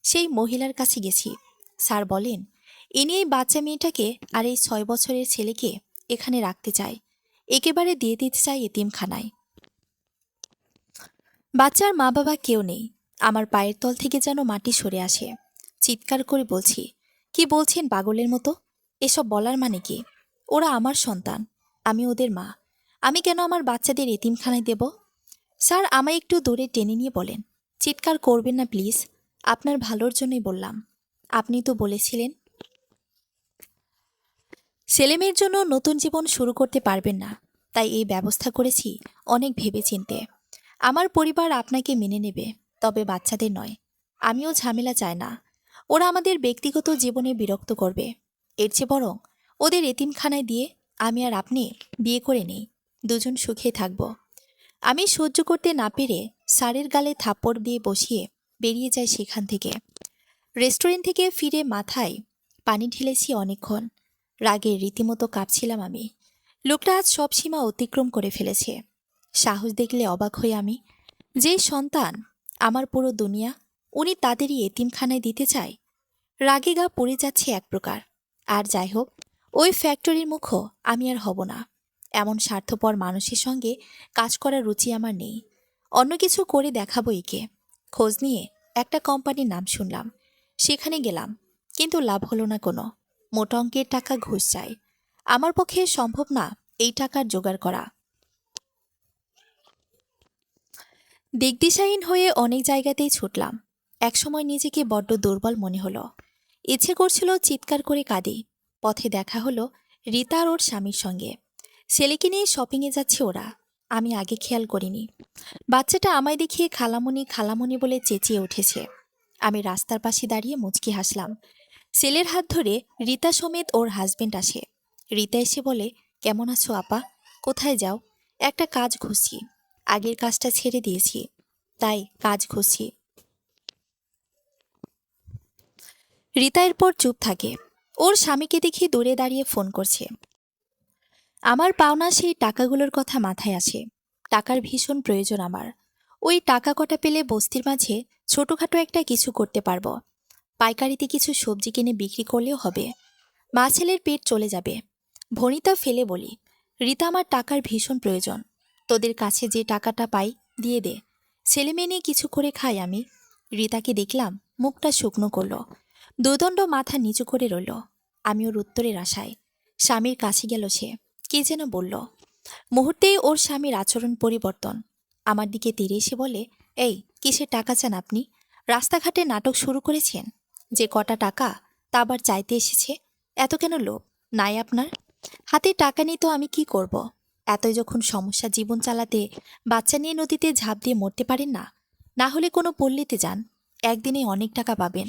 সেই মহিলার কাছে গেছি। স্যার বলেন, ইনি এই বাচ্চা মেয়েটাকে আর এই 6 বছরের ছেলেকে এখানে রাখতে চায়। একেবারে দিয়ে দিতে চাই এতিমখানায়। বাচ্চার মা বাবা কেউ নেই। আমার পায়ের তল থেকে যেন মাটি সরে আসে। চিৎকার করে বলছি, কি বলছেন পাগলের মতো? এসব বলার মানে কি? ওরা আমার সন্তান, আমি ওদের মা। আমি কেন আমার বাচ্চাদের এতিমখানায় দেব? স্যার আমায় একটু দূরে টেনে নিয়ে বলেন, চিৎকার করবেন না প্লিজ। আপনার ভালোর জন্যই বললাম। আপনি তো বলেছিলেন ছেলেমেয়ের জন্য নতুন জীবন শুরু করতে পারবেন না, তাই এই ব্যবস্থা করেছি অনেক ভেবেচিন্তে। আমার পরিবার আপনাকে মেনে নেবে, তবে বাচ্চাদের নয়। আমিও ঝামেলা চাই না। ওরা আমাদের ব্যক্তিগত জীবনে বিরক্ত করবে। এর চেয়ে বরং ওদের এতিমখানায় দিয়ে আমি আর আপনি বিয়ে করে নেই। দুজন সুখে থাকব। আমি সহ্য করতে না পেরে স্যারের গালে থাপ্পড় দিয়ে বসিয়ে বেরিয়ে যাই সেখান থেকে। রেস্টুরেন্ট থেকে ফিরে মাথায় পানি ঢেলেছি অনেকক্ষণ। রাগে রীতিমতো কাঁপছিলাম আমি। লোকটা আজ সব সীমা অতিক্রম করে ফেলেছে। সাহস দেখলে অবাক হই আমি। যে সন্তান আমার পুরো দুনিয়া, উনি তাদেরই এতিমখানায় দিতে চায়। রাগে গা পড়ে যাচ্ছে এক প্রকার। আর যাই হোক, ওই ফ্যাক্টরির মুখও আমি আর হব না। এমন স্বার্থপর মানুষের সঙ্গে কাজ করার রুচি আমার নেই। অন্য কিছু করে দেখাবো একে। খোঁজ নিয়ে একটা কোম্পানির নাম শুনলাম। সেখানে গেলাম, কিন্তু লাভ হলো না কোনো। মোটা অঙ্কের টাকা ঘুষ চাই। আমার পক্ষে সম্ভব না এই টাকার জোগাড় করা। দিকদিশাহীন হয়ে অনেক জায়গাতেই ছুটলাম। একসময় নিজেকে বড্ড দুর্বল মনে হলো। ইচ্ছে করছিল চিৎকার করে কাঁদি। পথে দেখা হলো রীতা আর ওর স্বামীর সঙ্গে। ছেলেকে নিয়ে শপিংয়ে যাচ্ছে ওরা। আমি আগে খেয়াল করিনি। বাচ্চাটা আমায় দেখিয়ে খালামণি খালামণি বলে চেঁচিয়ে উঠেছে। আমি রাস্তার পাশে দাঁড়িয়ে মুচকি হাসলাম। ছেলের হাত ধরে রীতা সমেত ওর হাজবেন্ড আসে। রীতা এসে বলে, কেমন আছো আপা? কোথায় যাও? একটা কাজ খুঁজছি। আগের কাজটা ছেড়ে দিয়েছি, তাই কাজ খুঁজছি। রীতা এরপর চুপ থাকে। ওর স্বামীকে দেখি দূরে দাঁড়িয়ে ফোন করছে। আমার পাওনা সেই টাকাগুলোর কথা মাথায় আসে। টাকার ভীষণ প্রয়োজন আমার। ওই টাকা কটা পেলে বস্তির মাঝে ছোটখাটো একটা কিছু করতে পারবো। পাইকারিতে কিছু সবজি কিনে বিক্রি করলেও হবে। মা ছেলের পেট চলে যাবে। ভনিতা ফেলে বলি, রীতা আমার টাকার ভীষণ প্রয়োজন। তোদের কাছে যে টাকাটা পাই দিয়ে দে। ছেলে মেয়ে নিয়ে কিছু করে খাই আমি। রীতাকে দেখলাম মুখটা শুকনো করল। দুদণ্ড মাথা নিচু করে রইল। আমি ওর উত্তরের আশায়। স্বামীর কাছে গেল সে। কে যেন বলল। মুহূর্তেই ওর স্বামীর আচরণ পরিবর্তন। আমার দিকে তেড়ে এসে বলে, এই কিসের টাকা চান আপনি? রাস্তাঘাটে নাটক শুরু করেছেন? যে কটা টাকা তা আবার চাইতে এসেছে? এত কেন লোভ? নাই আপনার হাতে টাকা নেই তো আমি কি করব? এতই যখন সমস্যা জীবন চালাতে বাচ্চা নিয়ে নদীতে ঝাঁপ দিয়ে মরতে পারেন না, না হলে কোনো পল্লীতে যান, একদিনে অনেক টাকা পাবেন।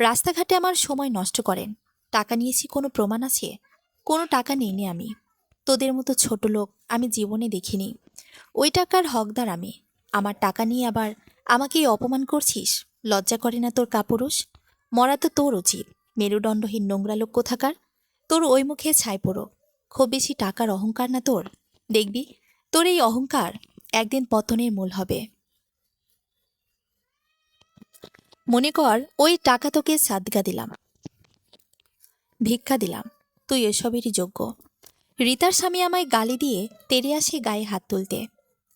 রাস্তাঘাটে আমার সময় নষ্ট করেন। টাকা নিয়েছি কোনো প্রমাণ আছে? কোনো টাকা নিইনি আমি। তোদের মতো ছোট লোক আমি জীবনে দেখিনি। ওই টাকার হকদার আমি। আমার টাকা নিয়ে আবার আমাকেই অপমান করছিস? লজ্জা করে না তোর কাপুরুষ? মরা তো তোর উচিত, মেরুদণ্ডহীন নোংরা লোক কোথাকার। তোর ওই মুখে ছাই পড়ো। খুব বেশি টাকার অহংকার না তোর? দেখবি তোর এই অহংকার একদিন পতনের মূল হবে। মনে কর ওই টাকা তোকে সাদগা দিলাম, ভিক্ষা দিলাম, তুই এসবেরই যোগ্য। রিতার স্বামী আমায় গালি দিয়ে তেড়ে আসে গায়ে হাত তুলতে।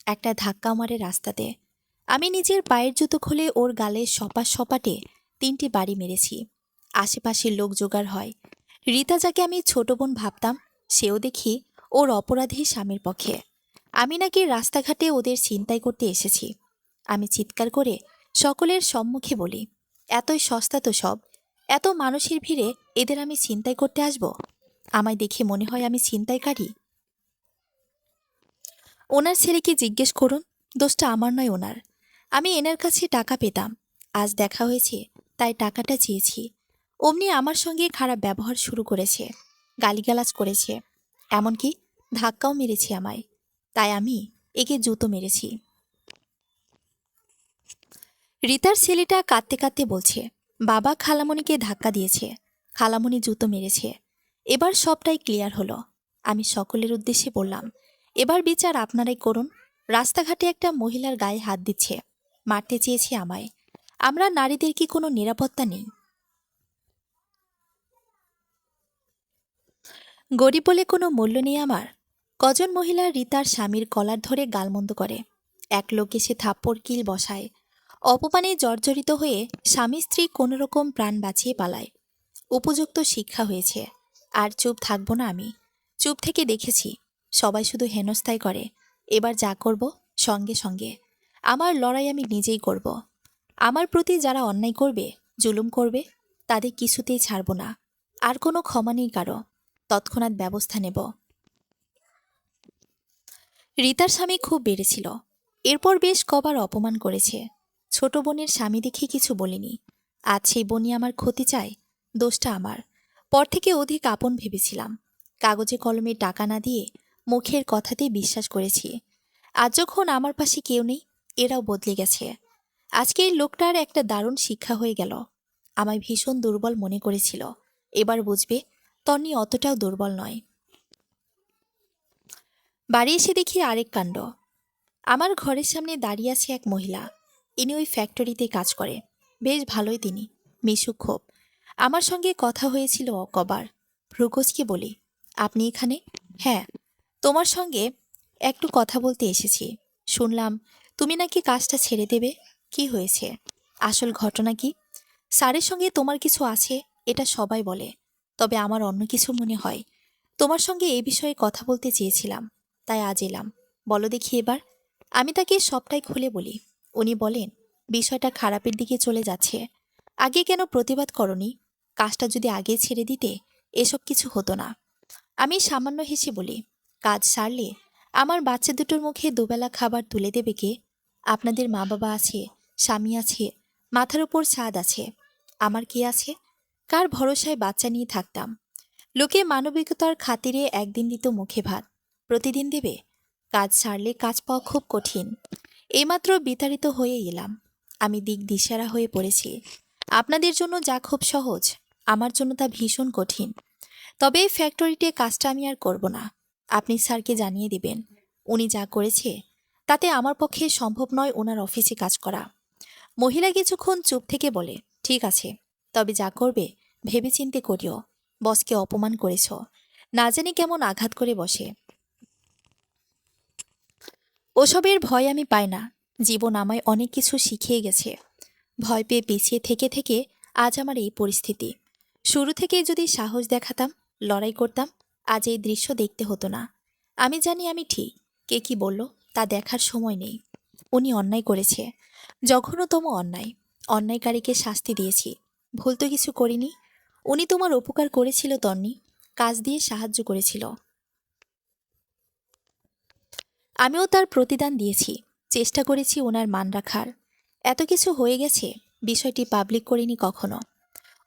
একটা ধাক্কা মারে রাস্তাতে। আমি নিজের পায়ের জুতো খুলে ওর গালে সপাট সপাটে 3টি বাড়ি মেরেছি। আশেপাশের লোক জোগাড় হয়। রিতা যাকে আমি ছোট বোন ভাবতাম, সেও দেখি ওর অপরাধী স্বামীর পক্ষে। আমি নাকি রাস্তাঘাটে ওদের ছিনতাই করতে এসেছি। আমি চিৎকার করে সকলের সম্মুখে বলি, এতই সস্তা তো সব, এত মানুষের ভিড়ে এদের আমি ছিনতাই করতে আসব? আমায় দেখে মনে হয় আমি ছিনতাইকারী? ওনার ছেলেকে জিজ্ঞেস করুন, দোষটা আমার নয় ওনার। আমি এনার কাছে টাকা পেতাম, আজ দেখা হয়েছে তাই টাকাটা চেয়েছি। অমনি আমার সঙ্গে খারাপ ব্যবহার শুরু করেছে, গালিগালাজ করেছে, এমনকি ধাক্কাও মেরেছে আমায়। তাই আমি একে জুতো মেরেছি। রিতার ছেলেটা কাঁদতে কাঁদতে বলছে, বাবা খালামণিকে ধাক্কা দিয়েছে, খালামণি জুতো মেরেছে। এবার সবটাই ক্লিয়ার হলো। আমি সকলের উদ্দেশ্যে বললাম, এবার বিচার আপনারাই করুন। রাস্তাঘাটে একটা মহিলার গায়ে হাত দিচ্ছে, মারতে চেয়েছে আমায়। আমরা নারীদের কি কোনো নিরাপত্তা নেই? গরিব বলে কোনো মূল্য নেই আমার? কজন মহিলা রিতার স্বামীর কলার ধরে গালমন্দ করে, এক লোক এসে থাপ্পড় কিল বসায়। অপমানে জর্জরিত হয়ে স্বামী স্ত্রী কোনোরকম প্রাণ বাঁচিয়ে পালায়। উপযুক্ত শিক্ষা হয়েছে। আর চুপ থাকবো না আমি। চুপ থেকে দেখেছি সবাই শুধু হেনস্থাই করে। এবার যা করব সঙ্গে সঙ্গে আমার লড়াই আমি নিজেই করব। আমার প্রতি যারা অন্যায় করবে, জুলুম করবে, তাদের কিছুতেই ছাড়ব না। আর কোনো ক্ষমা নেই কারো। তৎক্ষণাৎ ব্যবস্থা নেব। রিতার স্বামী খুব বেড়েছিল। এরপর বেশ কবার অপমান করেছে। ছোট বোনের স্বামী দেখে কিছু বলিনি। আজ সেই বোনই আমার ক্ষতি চায়। দোষটা আমার। পর থেকে অধিক আপন ভেবেছিলাম। কাগজে কলমে টাকা না দিয়ে মুখের কথাতেই বিশ্বাস করেছি। আজ যখন আমার পাশে কেউ নেই, এরাও বদলে গেছে। আজকে এই লোকটার একটা দারুণ শিক্ষা হয়ে গেল। আমায় ভীষণ দুর্বল মনে করেছিল, এবার বুঝবে তন্নি অতটাও দুর্বল নয়। বাড়ি এসে দেখি আরেক কাণ্ড। আমার ঘরের সামনে দাঁড়িয়ে আছে এক মহিলা। ইনি ওই ফ্যাক্টরিতে কাজ করে। বেশ ভালোই তিনি, মিশুক খুব। আমার সঙ্গে কথা হয়েছিল কবার। ভ্রুকোচকে বলি, আপনি এখানে? হ্যাঁ, তোমার সঙ্গে একটু কথা বলতে এসেছি। শুনলাম তুমি নাকি কাজটা ছেড়ে দেবে। কি হয়েছে? আসল ঘটনা কি? স্যারের সঙ্গে তোমার কিছু আছে এটা সবাই বলে, তবে আমার অন্য কিছু মনে হয়। তোমার সঙ্গে এই বিষয়ে কথা বলতে চেয়েছিলাম, তাই আজ এলাম। বলো দেখি এবার। আমি তাকে সবটাই খুলে বলি। উনি বলেন, বিষয়টা খারাপের দিকে চলে যাচ্ছে। আগে কেন প্রতিবাদ করনি? কাজটা যদি আগে ছেড়ে দিতে এসব কিছু হতো না। আমি সামান্য হেসে বলি, কাজ সারলে আমার বাচ্চা দুটোর মুখে দুবেলা খাবার তুলে দেবে কে? আপনাদের মা বাবা আছে, স্বামী আছে, মাথার উপর ছাদ আছে। আমার কি আছে? কার ভরসায় বাচ্চা নিয়ে থাকতাম? লোকে মানবিকতার খাতিরে একদিন দিত মুখে ভাত, প্রতিদিন দেবে? কাজ সারলে কাজ পাওয়া খুব কঠিন। এইমাত্র বিতাড়িত হয়ে এলাম। আমি দিক দিশেহারা হয়ে পড়েছি। আপনাদের জন্য যা খুব সহজ, আমার জন্য তা ভীষণ কঠিন। তবে এই ফ্যাক্টরিতে কাজটা আমি আর করব না। আপনি স্যারকে জানিয়ে দিবেন, উনি যা করেছে তাতে আমার পক্ষে সম্ভব নয় ওনার অফিসে কাজ করা। মহিলা কিছুক্ষণ চুপ থেকে বলে, ঠিক আছে, তবে যা করবে ভেবেচিন্তে করিও। বসকে অপমান করেছ, না জানি কেমন আঘাত করে বসে। ওসবের ভয় আমি পাই না। জীবন আমায় অনেক কিছু শিখিয়ে গেছে। ভয় পেয়ে পিছিয়ে থেকে থেকে আজ আমার এই পরিস্থিতি। শুরু থেকে যদি সাহস দেখাতাম, লড়াই করতাম, আজ এই দৃশ্য দেখতে হতো না। আমি জানি আমি ঠিক। কে কি বলল তা দেখার সময় নেই। উনি অন্যায় করেছে, জঘন্যতম অন্যায়। অন্যায়কারীকে শাস্তি দিয়েছি। ভুল তো কিছু করিনি। উনি তোমার উপকার করেছিল তন্নি, কাজ দিয়ে সাহায্য করেছিল। আমিও তার প্রতিদান দিয়েছি, চেষ্টা করেছি ওনার মান রাখার। এত কিছু হয়ে গেছে, বিষয়টি পাবলিক করিনি কখনো।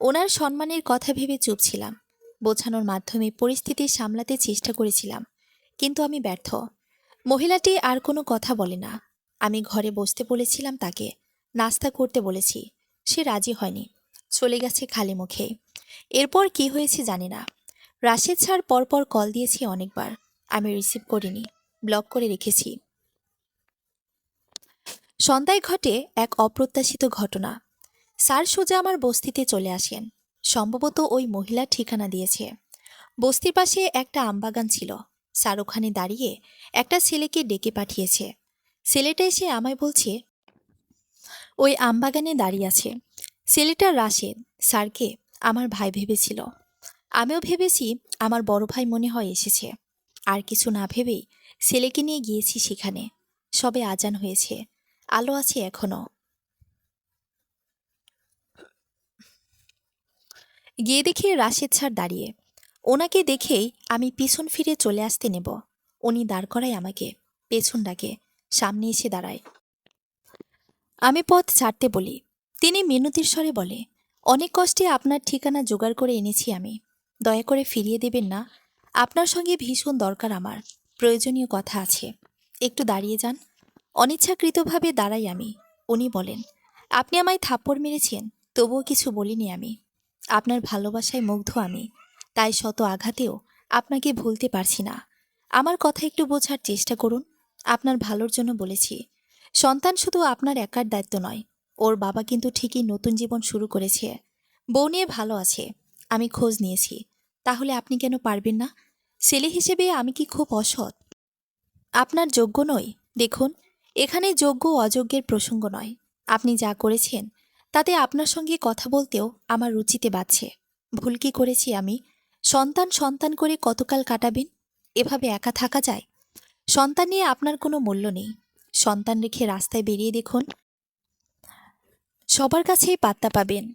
ওনার সম্মানের কথা ভেবে চুপ ছিলাম। বোঝানোর মাধ্যমে পরিস্থিতি সামলাতে চেষ্টা করেছিলাম, কিন্তু আমি ব্যর্থ। মহিলাটি আর কোনো কথা বলে না। আমি ঘরে বসতে বলেছিলাম তাকে, নাস্তা করতে বলেছি, সে রাজি হয়নি, চলে গেছে খালি মুখে। এরপর কি হয়েছে জানি না। রাশেদ স্যার পরপর কল দিয়েছি অনেকবার, আমি রিসিভ করিনি, ব্লক করে রেখেছি। সন্ধ্যায় ঘটে এক অপ্রত্যাশিত ঘটনা। স্যার সোজা আমার বস্তিতে চলে আসেন। সম্ভবত ওই মহিলা ঠিকানা দিয়েছে। বস্তির পাশে একটা আমবাগান ছিল। স্যার ওখানে দাঁড়িয়ে একটা ছেলেকে ডেকে পাঠিয়েছে। ছেলেটা এসে আমায় বলছে ওই আমবাগানে দাঁড়িয়ে আছে। ছেলেটা রাশেদ স্যারকে আমার ভাই ভেবেছিল। আমিও ভেবেছি আমার বড় ভাই মনে হয় এসেছে। আর কিছু না ভেবেই ছেলেকে নিয়ে গিয়েছি সেখানে। সবে আজান হয়েছে, আলো আছে এখনো। গিয়ে দেখি রাশেদ স্যার দাঁড়িয়ে। ওনাকে দেখেই আমি পিছন ফিরে চলে আসতে নেব, উনি দাঁড় করায় আমাকে, পেছন ডাকে, সামনে এসে দাঁড়ায়। আমি পথ ছাড়তে বলি। তিনি মিনতির স্বরে বলে, অনেক কষ্টে আপনার ঠিকানা জোগাড় করে এনেছি আমি, দয়া করে ফিরিয়ে দেবেন না। আপনার সঙ্গে ভীষণ দরকার আমার, প্রয়োজনীয় কথা আছে, একটু দাঁড়িয়ে যান। অনিচ্ছাকৃতভাবে দাঁড়াই আমি। উনি বলেন, আপনি আমায় থাপ্পড় মেরেছেন, তবুও কিছু বলিনি আমি। আপনার ভালোবাসায় মুগ্ধ আমি, তাই শত আঘাতেও আপনাকে ভুলতে পারছি না। আমার কথা একটু বোঝার চেষ্টা করুন। আপনার ভালোর জন্য বলেছি। সন্তান শুধু আপনার একার দায়িত্ব নয়, ওর বাবা কিন্তু ঠিকই নতুন জীবন শুরু করেছে, বউ নিয়ে ভালো আছে। আমি খোঁজ নিয়েছি, তাহলে আপনি কেন পারবেন না? ছেলে হিসেবে আমি কি খুব অসৎ? আপনার যোগ্য নই? দেখুন, এখানে যোগ্য অযোগ্যের প্রসঙ্গ নয়। আপনি যা করেছেন তাতে আপনার সঙ্গে কথা বলতেও আমার রুচিতে বাজছে। ভুল কি করেছি আমি? সন্তান সন্তান করে কতকাল কাটাবেন? এভাবে একা থাকা যায়? সন্তান নিয়ে আপনার কোনো মূল্য নেই। সন্তান রেখে রাস্তায় বেরিয়ে দেখুন, সবার কাছেই পাত্তা পাবেন।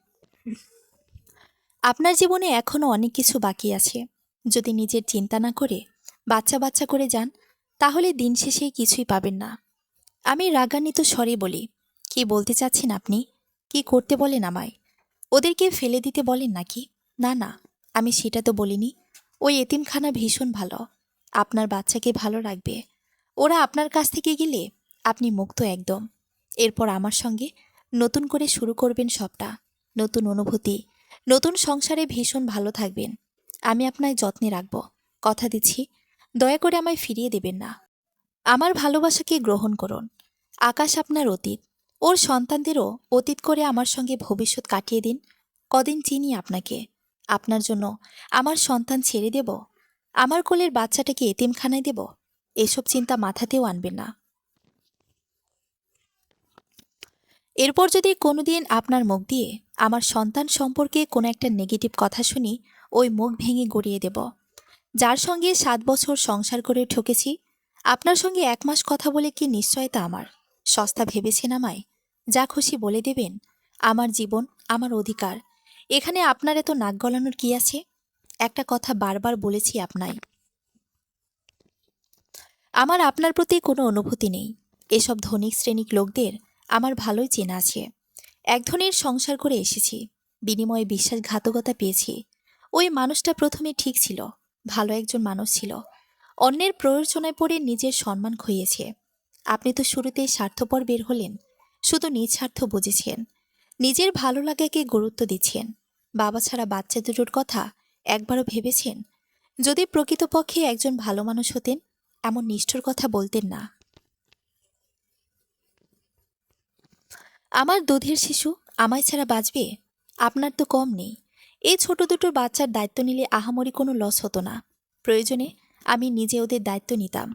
আপনার জীবনে এখনও অনেক কিছু বাকি আছে। যদি নিজের চিন্তা না করে বাচ্চা বাচ্চা করে যান, তাহলে দিন শেষে কিছুই পাবেন না। আমি রাগান্বিত স্বরে বলি, কি বলতে চাচ্ছেন আপনি? কি করতে বলেন আমায়? ওদেরকে ফেলে দিতে বলেন নাকি? না না, আমি সেটা তো বলিনি। ওই এতিমখানা ভীষণ ভালো, আপনার বাচ্চাকে ভালো রাখবে। ওরা আপনার কাছ থেকে গেলে আপনি মুক্ত একদম। এরপর আমার সঙ্গে নতুন করে শুরু করবেন সবটা, নতুন অনুভূতি, নতুন সংসারে ভীষণ ভালো থাকবেন। আমি আপনায় যত্নে রাখব, কথা দিচ্ছি। দয়া করে আমায় ফিরিয়ে দেবেন না। আমার ভালোবাসাকে গ্রহণ করুন। আকাশ আপনার অতীত, ওর সন্তানদেরও অতীত করে আমার সঙ্গে ভবিষ্যৎ কাটিয়ে দিন। কদিন চিনি আপনাকে। আপনার জন্য আমার সন্তান ছেড়ে দেব? আমার কোলের বাচ্চাটাকে এতিমখানায় দেব? এসব চিন্তা মাথাতেও আনবেন না। এরপর যদি কোনোদিন আপনার মুখ দিয়ে আমার সন্তান সম্পর্কে কোনো একটা নেগেটিভ কথা শুনি, ওই মুখ ভেঙে গড়িয়ে দেব। যার সঙ্গে 7 বছর সংসার করে ঠকেছি, আপনার সঙ্গে 1 মাস কথা বলে কি নিশ্চয়তা আমার? সস্তা ভেবেছেন আমায়? যা খুশি বলে দেবেন। আমার জীবন, আমার অধিকার। এখানে আপনার এত নাক গলানোর কি আছে? একটা কথা বারবার বলেছি আপনায়, আমার আপনার প্রতি কোনো অনুভূতি নেই। এসব ধনিক শ্রেণীর লোকদের আমার ভালোই চেনা আছে। এক ধনীর সংসার করে এসেছি, বিনিময়ে বিশ্বাসঘাতকতা পেয়েছি। ওই মানুষটা প্রথমে ঠিক ছিল, ভালো একজন মানুষ ছিল। অন্যের প্রয়োজনায় পড়ে নিজের সম্মান খইয়েছে। আপনি তো শুরুতেই স্বার্থপর বের হলেন, শুধু নিজ স্বার্থ বুঝেছেন, নিজের ভালো লাগাকে গুরুত্ব দিচ্ছেন। বাবা ছাড়া বাচ্চা দুটোর কথা একবারও ভেবেছেন? যদি প্রকৃতপক্ষে একজন ভালো মানুষ হতেন, এমন নিষ্ঠুর কথা বলতেন না। আমার দুধের শিশু আমায় ছাড়া বাঁচবে? আপনার তো কম নেই। এই ছোট দুটো বাচ্চার দায়িত্ব নিলে আহামরি কোনো লস হতো না। প্রয়োজনে আমি নিজে ওদের দায়িত্ব নিতাম।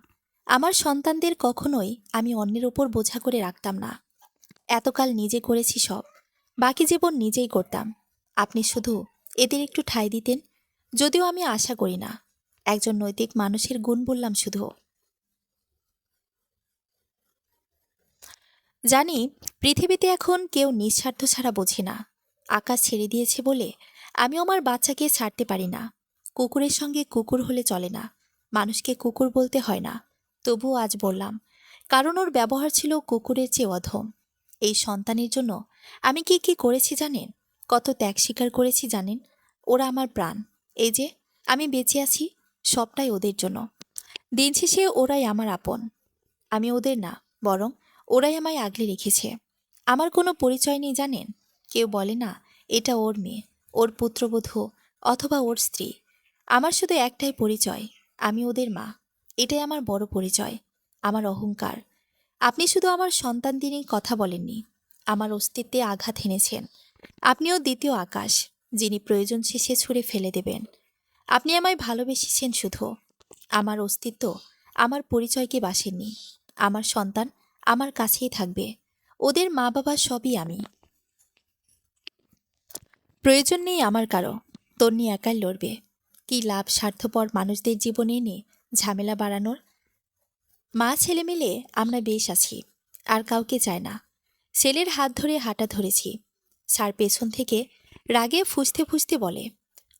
আমার সন্তানদের কখনোই আমি অন্যের ওপর বোঝা করে রাখতাম না। এতকাল নিজে করেছি সব, বাকি জীবন নিজেই করতাম। আপনি শুধু এদের একটু ঠাঁই দিতেন। যদিও আমি আশা করি না, একজন নৈতিক মানুষের গুণ বললাম শুধু। জানি পৃথিবীতে এখন কেউ নিঃস্বার্থ ছাড়া বোঝে না। আকাশ ছেড়ে দিয়েছে বলে আমিও আমার বাচ্চাকে ছাড়তে পারি না। কুকুরের সঙ্গে কুকুর হলে চলে না, মানুষকে কুকুর বলতে হয় না। তবুও আজ বললাম, কারণ ওর ব্যবহার ছিল কুকুরের চেয়ে অধম। এই সন্তানের জন্য আমি কি কি করেছি জানেন? কত ত্যাগ স্বীকার করেছি জানেন? ওরা আমার প্রাণ। এই যে আমি বেঁচে আছি, সবটাই ওদের জন্য। দিন শেষে ওরাই আমার আপন। আমি ওদের না, বরং ওরাই আমায় আগলে রেখেছে। আমার কোনো পরিচয় নেই জানেন। কেউ বলে না এটা ওর মেয়ে, ওর পুত্রবধূ অথবা ওর স্ত্রী। আমার শুধু একটাই পরিচয়, আমি ওদের মা। এটাই আমার বড় পরিচয়, আমার অহংকার। আপনি শুধু আমার সন্তান দিনেই কথা বলেননি, আমার অস্তিত্বে আঘাত হেনেছেন। আপনিও দ্বিতীয় আকাশ, যিনি প্রয়োজন শেষে ছুঁড়ে ফেলে দেবেন। আপনি আমায় ভালোবেসেছেন শুধু, আমার অস্তিত্ব, আমার পরিচয়কে বাসেননি। আমার সন্তান আমার কাছেই থাকবে, ওদের মা বাবা সবই আমি। প্রয়োজন নেই আমার কারো, তন্নি একাই লড়বে। কি লাভ স্বার্থপর মানুষদের জীবনে এনে ঝামেলা বাড়ানোর? মা ছেলে মিলে আমরা বেশ আছি, আর কাউকে চায় না। ছেলের হাত ধরে হাঁটা ধরেছি। স্যার পেছন থেকে রাগে ফুঁসতে ফুঁসতে বলে,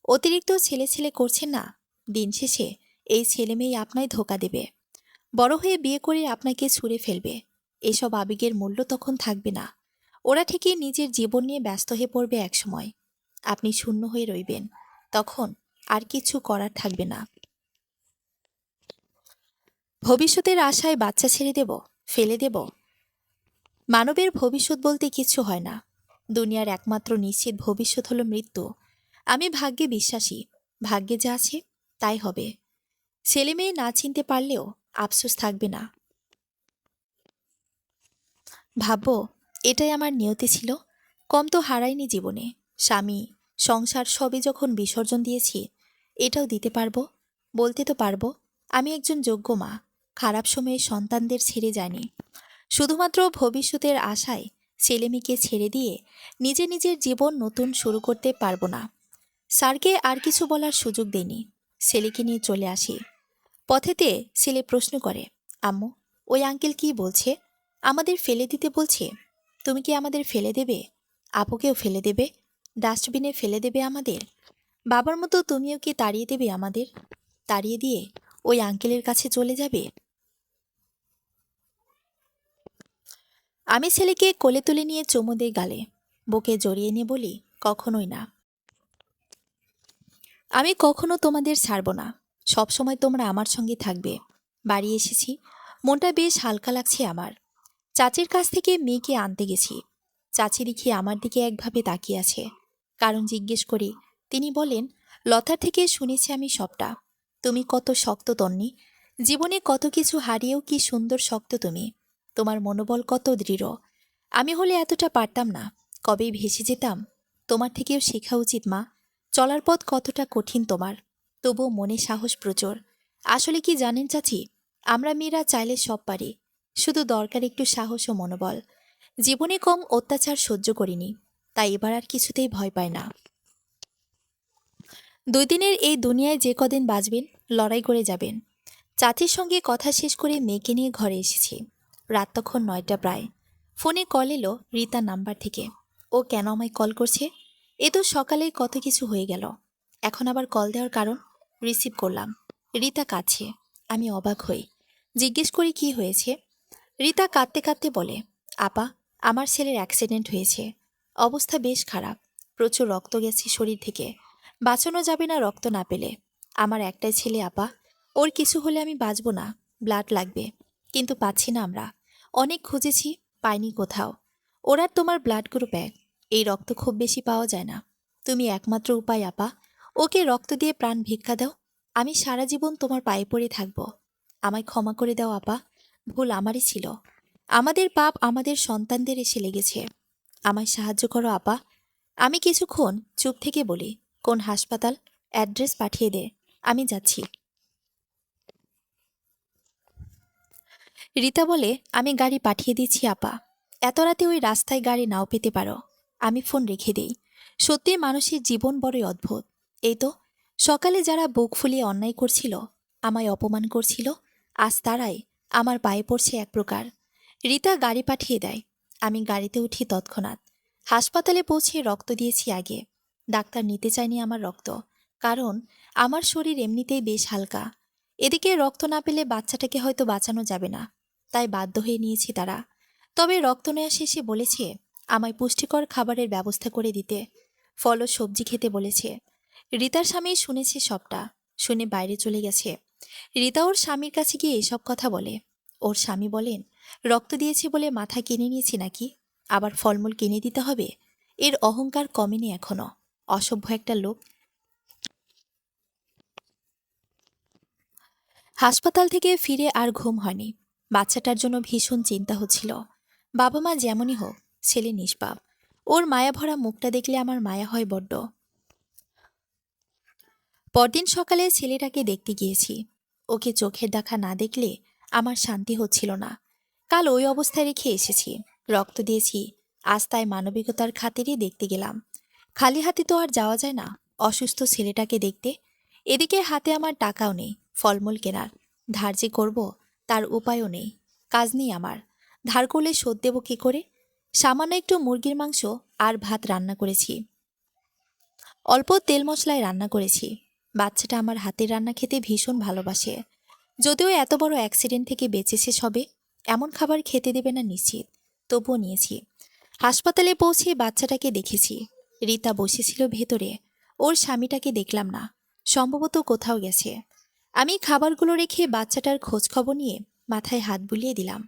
অতিরিক্ত ছেলে ছেলে করছেন না? দিন শেষে এই ছেলে মেয়ে আপনায় ধোকা দেবে, বড় হয়ে বিয়ে করে আপনাকে ছুঁড়ে ফেলবে। এসব আবেগের মূল্য তখন থাকবে না। ওরা ঠিকই নিজের জীবন নিয়ে ব্যস্ত হয়ে পড়বে একসময়। আপনি শূন্য হয়ে রইবেন, তখন আর কিছু করার থাকবে না। ভবিষ্যতের আশায় বাচ্চা ছেড়ে দেব, ফেলে দেব? মানবের ভবিষ্যৎ বলতে কিছু হয় না। দুনিয়ার একমাত্র নিশ্চিত ভবিষ্যৎ হলো মৃত্যু। আমি ভাগ্যে বিশ্বাসী, ভাগ্যে যা আছে তাই হবে। ছেলে মেয়ে না চিনতে পারলেও আফসোস থাকবে না। ভাববো এটাই আমার নিয়তি ছিল। কম তো হারাইনি জীবনে। স্বামী, সংসার সবই যখন বিসর্জন দিয়েছি, এটাও দিতে পারবো। বলতে তো পারবো আমি একজন যোগ্য মা, খারাপ সময়ে সন্তানদের ছেড়ে যায়নি। শুধুমাত্র ভবিষ্যতের আশায় ছেলেমেয়েকে ছেড়ে দিয়ে নিজের জীবন নতুন শুরু করতে পারবো না। স্যারকে আর কিছু বলার সুযোগ দেয়নি। ছেলেকে নিয়ে চলে আসি। পথেতে ছেলে প্রশ্ন করে, আম্মু, ওই আঙ্কেল কি বলছে? আমাদের ফেলে দিতে বলছে। তুমি কি আমাদের ফেলে দেবে? আপুকেও ফেলে দেবে? ডাস্টবিনে ফেলে দেবে আমাদের? বাবার মতো তুমিও কি তাড়িয়ে দেবে আমাদের? তাড়িয়ে দিয়ে ওই আঙ্কেলের কাছে চলে যাবে? আমি ছেলেকে কোলে তুলে নিয়ে চুমু দেই গালে, বুকে জড়িয়ে নিয়ে বলি, কখনোই না। আমি কখনো তোমাদের ছাড়ব না। সবসময় তোমরা আমার সঙ্গে থাকবে। বাড়ি এসেছি, মনটা বেশ হালকা লাগছে আমার। চাচির কাছ থেকে মেয়েকে আনতে গেছি। চাচি দেখি আমার দিকে একভাবে তাকিয়ে আছে। কারণ জিজ্ঞেস করি, তিনি বলেন, লতার থেকে শুনেছি আমি সবটা। তুমি কত শক্ত তন্নি, জীবনে কত কিছু হারিয়েও কি সুন্দর শক্ত তুমি। তোমার মনোবল কত দৃঢ়। আমি হলে এতটা পারতাম না, কবেই ভেসে যেতাম। তোমার থেকেও শেখা উচিত মা। চলার পথ কতটা কঠিন তোমার, তবুও মনে সাহস প্রচুর। আসলে কি জানেন চাচি, আমরা মেয়েরা চাইলে সব পারি, শুধু দরকার একটু সাহস ও মনোবল। জীবনে কম অত্যাচার সহ্য করিনি, তাই এবার আর কিছুতেই ভয় পায় না। 2 দিনের এই দুনিয়ায় যে কদিন বাঁচবেন, লড়াই করে যাবেন। চাচির সঙ্গে কথা শেষ করে মেয়েকে নিয়ে ঘরে এসেছি। রাত তখন 9টা প্রায়। ফোনে কল এলো রিতার নাম্বার থেকে। ও কেন আমায় কল করছে? এ তো সকালেই কত কিছু হয়ে গেল। এখন আবার কল দেওয়ার কারণ? রিসিভ করলাম। রিতা কাঁদছে। আমি অবাক হই। জিজ্ঞেস করি কি হয়েছে। রিতা কাঁদতে কাঁদতে বলে, আপা, আমার ছেলের অ্যাক্সিডেন্ট হয়েছে। অবস্থা বেশ খারাপ, প্রচুর রক্ত গেছে শরীর থেকে। বাঁচানো যাবে না রক্ত না পেলে। আমার একটাই ছেলে আপা, ওর কিছু হলে আমি বাঁচব না, ব্লাড লাগবে। কিন্তু পাচ্ছি না আমরা। অনেক খুঁজেছি, পাইনি কোথাও। ওর আর তোমার ব্লাড গ্রুপ এক, এই রক্ত খুব বেশি পাওয়া যায় না। তুমি একমাত্র উপায় আপা, ওকে রক্ত দিয়ে প্রাণ ভিক্ষা দাও। আমি সারা জীবন তোমার পায়ে পড়ে থাকব। আমায় ক্ষমা করে দাও আপা, ভুল আমারই ছিল। আমাদের পাপ আমাদের সন্তানদের এসে লেগেছে। আমায় সাহায্য করো আপা। আমি কিছুক্ষণ চুপ থেকে বলি, কোন হাসপাতাল? অ্যাড্রেস পাঠিয়ে দে, আমি যাচ্ছি। রিতা বলে, আমি গাড়ি পাঠিয়ে দিচ্ছি আপা। এত রাতে ওই রাস্তায় গাড়ি নাও পেতে পারো। আমি ফোন রেখে দেই। সত্যি মানুষের জীবন বড়ই অদ্ভুত। এই তো সকালে যারা বুক ফুলিয়ে অন্যায় করছিল, আমায় অপমান করছিল, আজ তারাই আমার পায়ে পড়ছে এক প্রকার। রিতা গাড়ি পাঠিয়ে দেয়। আমি গাড়িতে উঠি তৎক্ষণাৎ। হাসপাতালে পৌঁছে রক্ত দিয়েছি আগে। ডাক্তার নিতে চায়নি আমার রক্ত, কারণ আমার শরীর এমনিতেই বেশ হালকা। এদিকে রক্ত না পেলে বাচ্চাটাকে হয়তো বাঁচানো যাবে না, তাই বাধ্য হয়ে নিয়েছি তারা। তবে রক্ত নেওয়া শেষে বলেছে আমায় পুষ্টিকর খাবারের ব্যবস্থা করে দিতে, ফল ও সবজি খেতে বলেছে। রিতার স্বামী শুনেছে সবটা, শুনে বাইরে চলে গেছে। রিতা ওর স্বামীর কাছে গিয়ে এসব কথা বলে। ওর স্বামী বলেন রক্ত দিয়েছে বলে মাথা কিনে নিয়েছি নাকি, আবার ফলমূল কিনে দিতে হবে। এর অহংকার কমেনি এখনো, অসভ্য একটা লোক। হাসপাতাল থেকে ফিরে আর ঘুম হয়নি। বাচ্চাটার জন্য ভীষণ চিন্তা হচ্ছিল। বাবা মা যেমনই হোক, ছেলে নিষ্পাপ। ওর মায়াভরা মুখটা দেখলে আমার মায়া হয় বড্ড। পরদিন সকালে ছেলেটাকে দেখতে গিয়েছি। ওকে চোখের দেখা না দেখলে আমার শান্তি হচ্ছিল না। কাল ওই অবস্থায় রেখে এসেছি, রক্ত দিয়েছি, আজ তাই মানবিকতার খাতিরে দেখতে গেলাম। খালি হাতে তো আর যাওয়া যায় না অসুস্থ ছেলেটাকে দেখতে। এদিকে হাতে আমার টাকাও নেই ফলমূল কেনার, ধার যে করব তার উপায়ও নেই। কাজ নেই আমার, ধার করলে শোধ দেব কী করে? সামান্য একটু মুরগির মাংস আর ভাত রান্না করেছি, অল্প তেল মশলায় রান্না করেছি। বাচ্চাটা আমার হাতের রান্না খেতে ভীষণ ভালোবাসে। যদিও এত বড় অ্যাক্সিডেন্ট থেকে বেঁচেছে সবে, এমন খাবার খেতে দেবে না নিশ্চিত, তবুও নিয়েছি। হাসপাতালে পৌঁছে বাচ্চাটাকে দেখেছি। রিতা বসেছিল ভেতরে, ওর স্বামীটাকে দেখলাম না, সম্ভবত কোথাও গেছে। আমি খাবারগুলো রেখে বাচ্চাটার খোঁজ খবর নিয়ে মাথায় হাত বুলিয়ে দিলাম।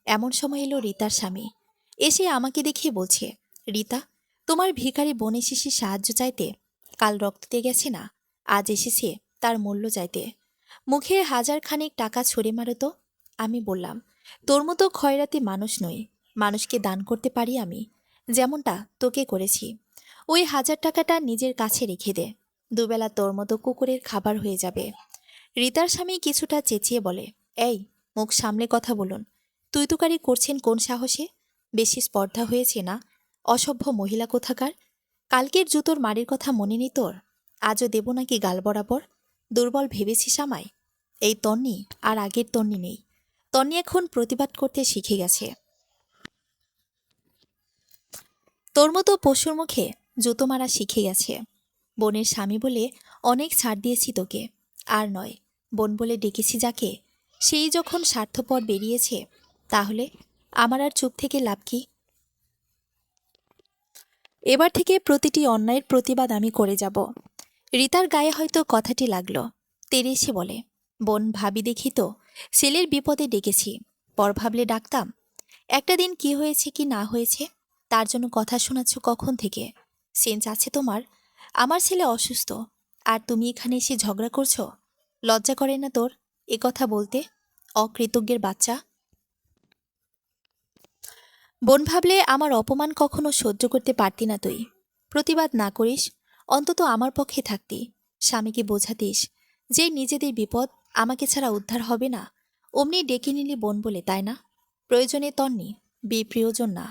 এমন সময় এলো রিতার স্বামী। এসে আমাকে দেখে বলছে, রিতা, তোমার ভিখারি বোন এসেছে সাহায্য চাইতে। কাল রক্ত দিয়ে গেছে না, আজ এসেছে তার মূল্য চাইতে। মুখে 1000 খানেক টাকা ছড়ে মারো তো। আমি বললাম, তোর মতো খয়রাতি মানুষ নই, মানুষকে দান করতে পারি আমি, যেমনটা তোকে করেছি। ওই 1000 টাকাটা নিজের কাছে রেখে দে, দুবেলা তোর মতো কুকুরের খাবার হয়ে যাবে। রিতার স্বামী কিছুটা চেঁচিয়ে বলে, এই, মুখ সামলে কথা বলুন। তুই তুকারি করছেন কোন সাহসে? বেশি স্পর্ধা হয়েছে না, অসভ্য মহিলা কোথাকার। কালকের জুতোর মারির কথা মনে নেই তোর? আজও দেব নাকি গাল বরাবর? দুর্বল ভেবেছিস আমায়? এই তন্নি আর আগের তন্নি নেই। তন্নি এখন প্রতিবাদ করতে শিখে গেছে। তোর মতো পশুর মুখে জুতো মারা শিখে গেছে। বোনের স্বামী বলে অনেক ছাড় দিয়েছি তোকে, আর নয়। বোন বলে ডেকেছি যাকে, সেই যখন স্বার্থপর বেরিয়েছে, তাহলে আমার আর চুপ থেকে লাভ কি? এবার থেকে প্রতিটি অন্যায়ের প্রতিবাদ আমি করে যাব। রিতার গায়ে হয়তো কথাটি লাগলো, তেরে এসে বলে, বোন ভাবি দেখি তো, ছেলের বিপদে ডেকেছি, পর ভাবলে ডাকতাম? একটা দিন কি হয়েছে কি না হয়েছে তার জন্য কথা শোনাচ্ছ কখন থেকে? সেন্স আছে তোমার? আমার ছেলে অসুস্থ, আর তুমি এখানে এসে ঝগড়া করছো? লজ্জা করে না তোর এ কথা বলতে, অকৃতজ্ঞের বাচ্চা? বোন ভাবলে আমার অপমান কখনো সহ্য করতে পারতি না তুই। প্রতিবাদ না করিস, অন্তত আমার পক্ষে থাকতি। স্বামীকে বোঝাতিস যে নিজেদের বিপদ আমাকে ছাড়া উদ্ধার হবে না। অমনি ডেকে নিলি বোন বলে, তাই না? প্রয়োজনে তন্নি, বেপ্রিয়জন না।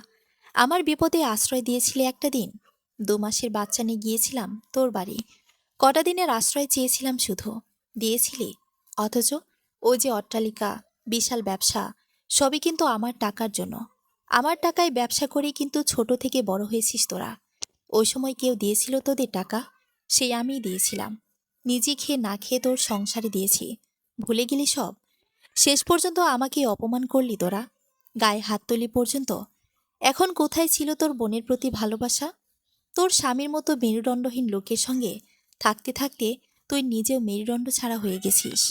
আমার বিপদে আশ্রয় দিয়েছিলে একটা দিন। 2 মাসের বাচ্চা নিয়ে গিয়েছিলাম তোর বাড়ি, কটা দিনের আশ্রয় চেয়েছিলাম শুধু, দিয়েছিলি। অথচ ওই যে অট্টালিকা, বিশাল ব্যবসা, সবই কিন্তু আমার টাকার জন্য। আমার টাকায় ব্যবসা করেই কিন্তু ছোট থেকে বড় হয়েছিস তোরা। ওই সময় কেউ দিয়েছিল তোদের টাকা? সেই আমিই দিয়েছিলাম। নিজে খেয়ে না খেয়ে তোর সংসারে দিয়েছি, ভুলে গেলি সব? শেষ পর্যন্ত আমাকে অপমান করলি তোরা, গায়ে হাত তুলি পর্যন্ত। এখন কোথায় ছিল তোর বোনের প্রতি ভালোবাসা? তোর স্বামীর মতো মেরুদণ্ডহীন লোকের সঙ্গে থাকতে থাকতে তুই নিজেও মেরুদণ্ড ছাড়া হয়ে গেছিস।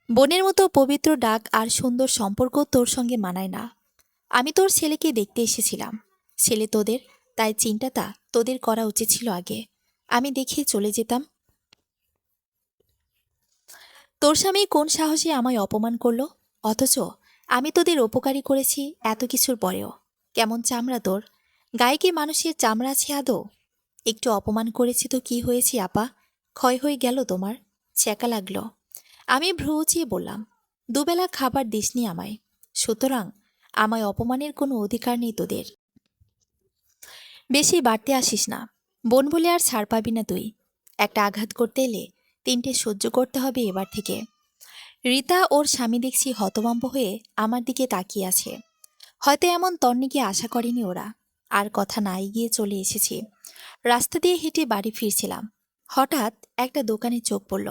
বোনের মতো পবিত্র ডাক আর সুন্দর সম্পর্ক তোর সঙ্গে মানায় না। আমি তোর ছেলেকে দেখতে এসেছিলাম, ছেলে তোদের, তাই চিন্তাটা তোদের করা উচিত ছিল আগে। আমি দেখে চলে যেতাম। তোর স্বামী কোন সাহসে আমায় অপমান করলো? অথচ আমি তোদের উপকারী করেছি এত কিছুর পরেও। কেমন চামড়া তোর! গায়ে কি মানুষের চামড়া আছে আদৌ? একটু অপমান করেছি তো কি হয়েছে আপা? ক্ষয় হয়ে গেল তোমার? ছ্যাঁকা লাগলো। আমি ভ্রু উঁচিয়ে বললাম, দুবেলা খাবার দিসনি আমায়, সুতরাং আমায় অপমানের কোনো অধিকার নেই তোদের। বেশি বাড়তে আসিস না, বোন বলে আর ছাড় পাবি না তুই। একটা আঘাত করতে এলে 3টে সহ্য করতে হবে এবার থেকে। রিতা ওর স্বামী দেখছি হতভম্ব হয়ে আমার দিকে তাকিয়ে আছে। হয়তো এমন তন্নিকে আশা করেনি ওরা। আর কথা না এগিয়ে চলে এসেছি। রাস্তা দিয়ে হেঁটে বাড়ি ফিরছিলাম, হঠাৎ একটা দোকানে চোখ পড়ল।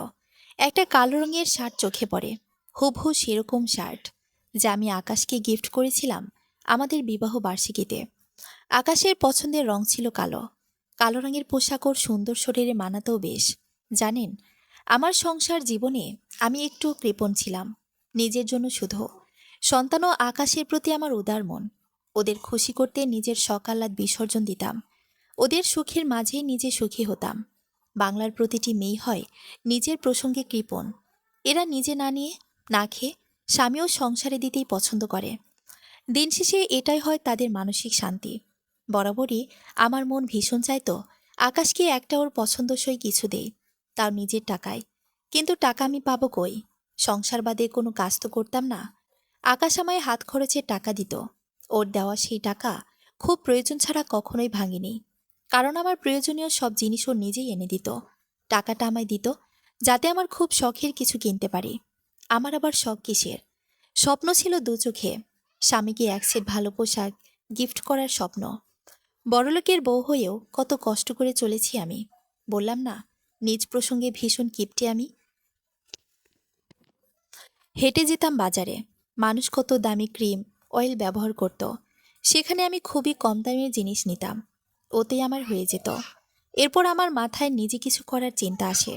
একটা কালো রঙের শার্ট চোখে পড়ে। হুবহু সেরকম শার্ট যা আমি আকাশকে গিফট করেছিলাম আমাদের বিবাহ বার্ষিকীতে। আকাশের পছন্দের রং ছিল কালো। কালো রঙের পোশাক ওর সুন্দর শরীরে মানাতেও বেশ। জানেন, আমার সংসার জীবনে আমি একটু কৃপণ ছিলাম, নিজের জন্য শুধু। সন্তান ও আকাশের প্রতি আমার উদার মন। ওদের খুশি করতে নিজের শখ আহ্লাদ বিসর্জন দিতাম। ওদের সুখের মাঝেই নিজে সুখী হতাম। বাংলার প্রতিটি মেয়ে হয় নিজের প্রসঙ্গে কৃপণ। এরা নিজে না নিয়ে, না খেয়ে স্বামী ও সংসারে দিতেই পছন্দ করে। দিন শেষে এটাই হয় তাদের মানসিক শান্তি। বরাবরই আমার মন ভীষণ চাইতো আকাশকে একটা ওর পছন্দসই কিছু দেই, তাও নিজের টাকায়। কিন্তু টাকা আমি পাবো কই? সংসার বাদে কোনো কাজ তো করতাম না। আকাশ আমায় হাত খরচের টাকা দিত। ওর দেওয়া সেই টাকা খুব প্রয়োজন ছাড়া কখনোই ভাঙিনি। কারণ আমার প্রয়োজনীয় সব জিনিস ও নিজেই এনে দিত। টাকাটা আমায় দিত যাতে আমার খুব শখের কিছু কিনতে পারি। আমার আবার শখ কিসের? স্বপ্ন ছিল দু চোখে, স্বামীকে এক সেট ভালো পোশাক গিফট করার স্বপ্ন। বড়লোকের বউ হয়েও কত কষ্ট করে চলেছি আমি। বললাম না, নিজ প্রসঙ্গে ভীষণ কিপ্টে আমি। হেঁটে যেতাম বাজারে। মানুষ কত দামি ক্রিম, অয়েল ব্যবহার করত। সেখানে আমি খুবই কম দামের জিনিস নিতাম। ওতেই আমার হয়ে যেত। এরপর আমার মাথায় নিজে কিছু করার চিন্তা আসে।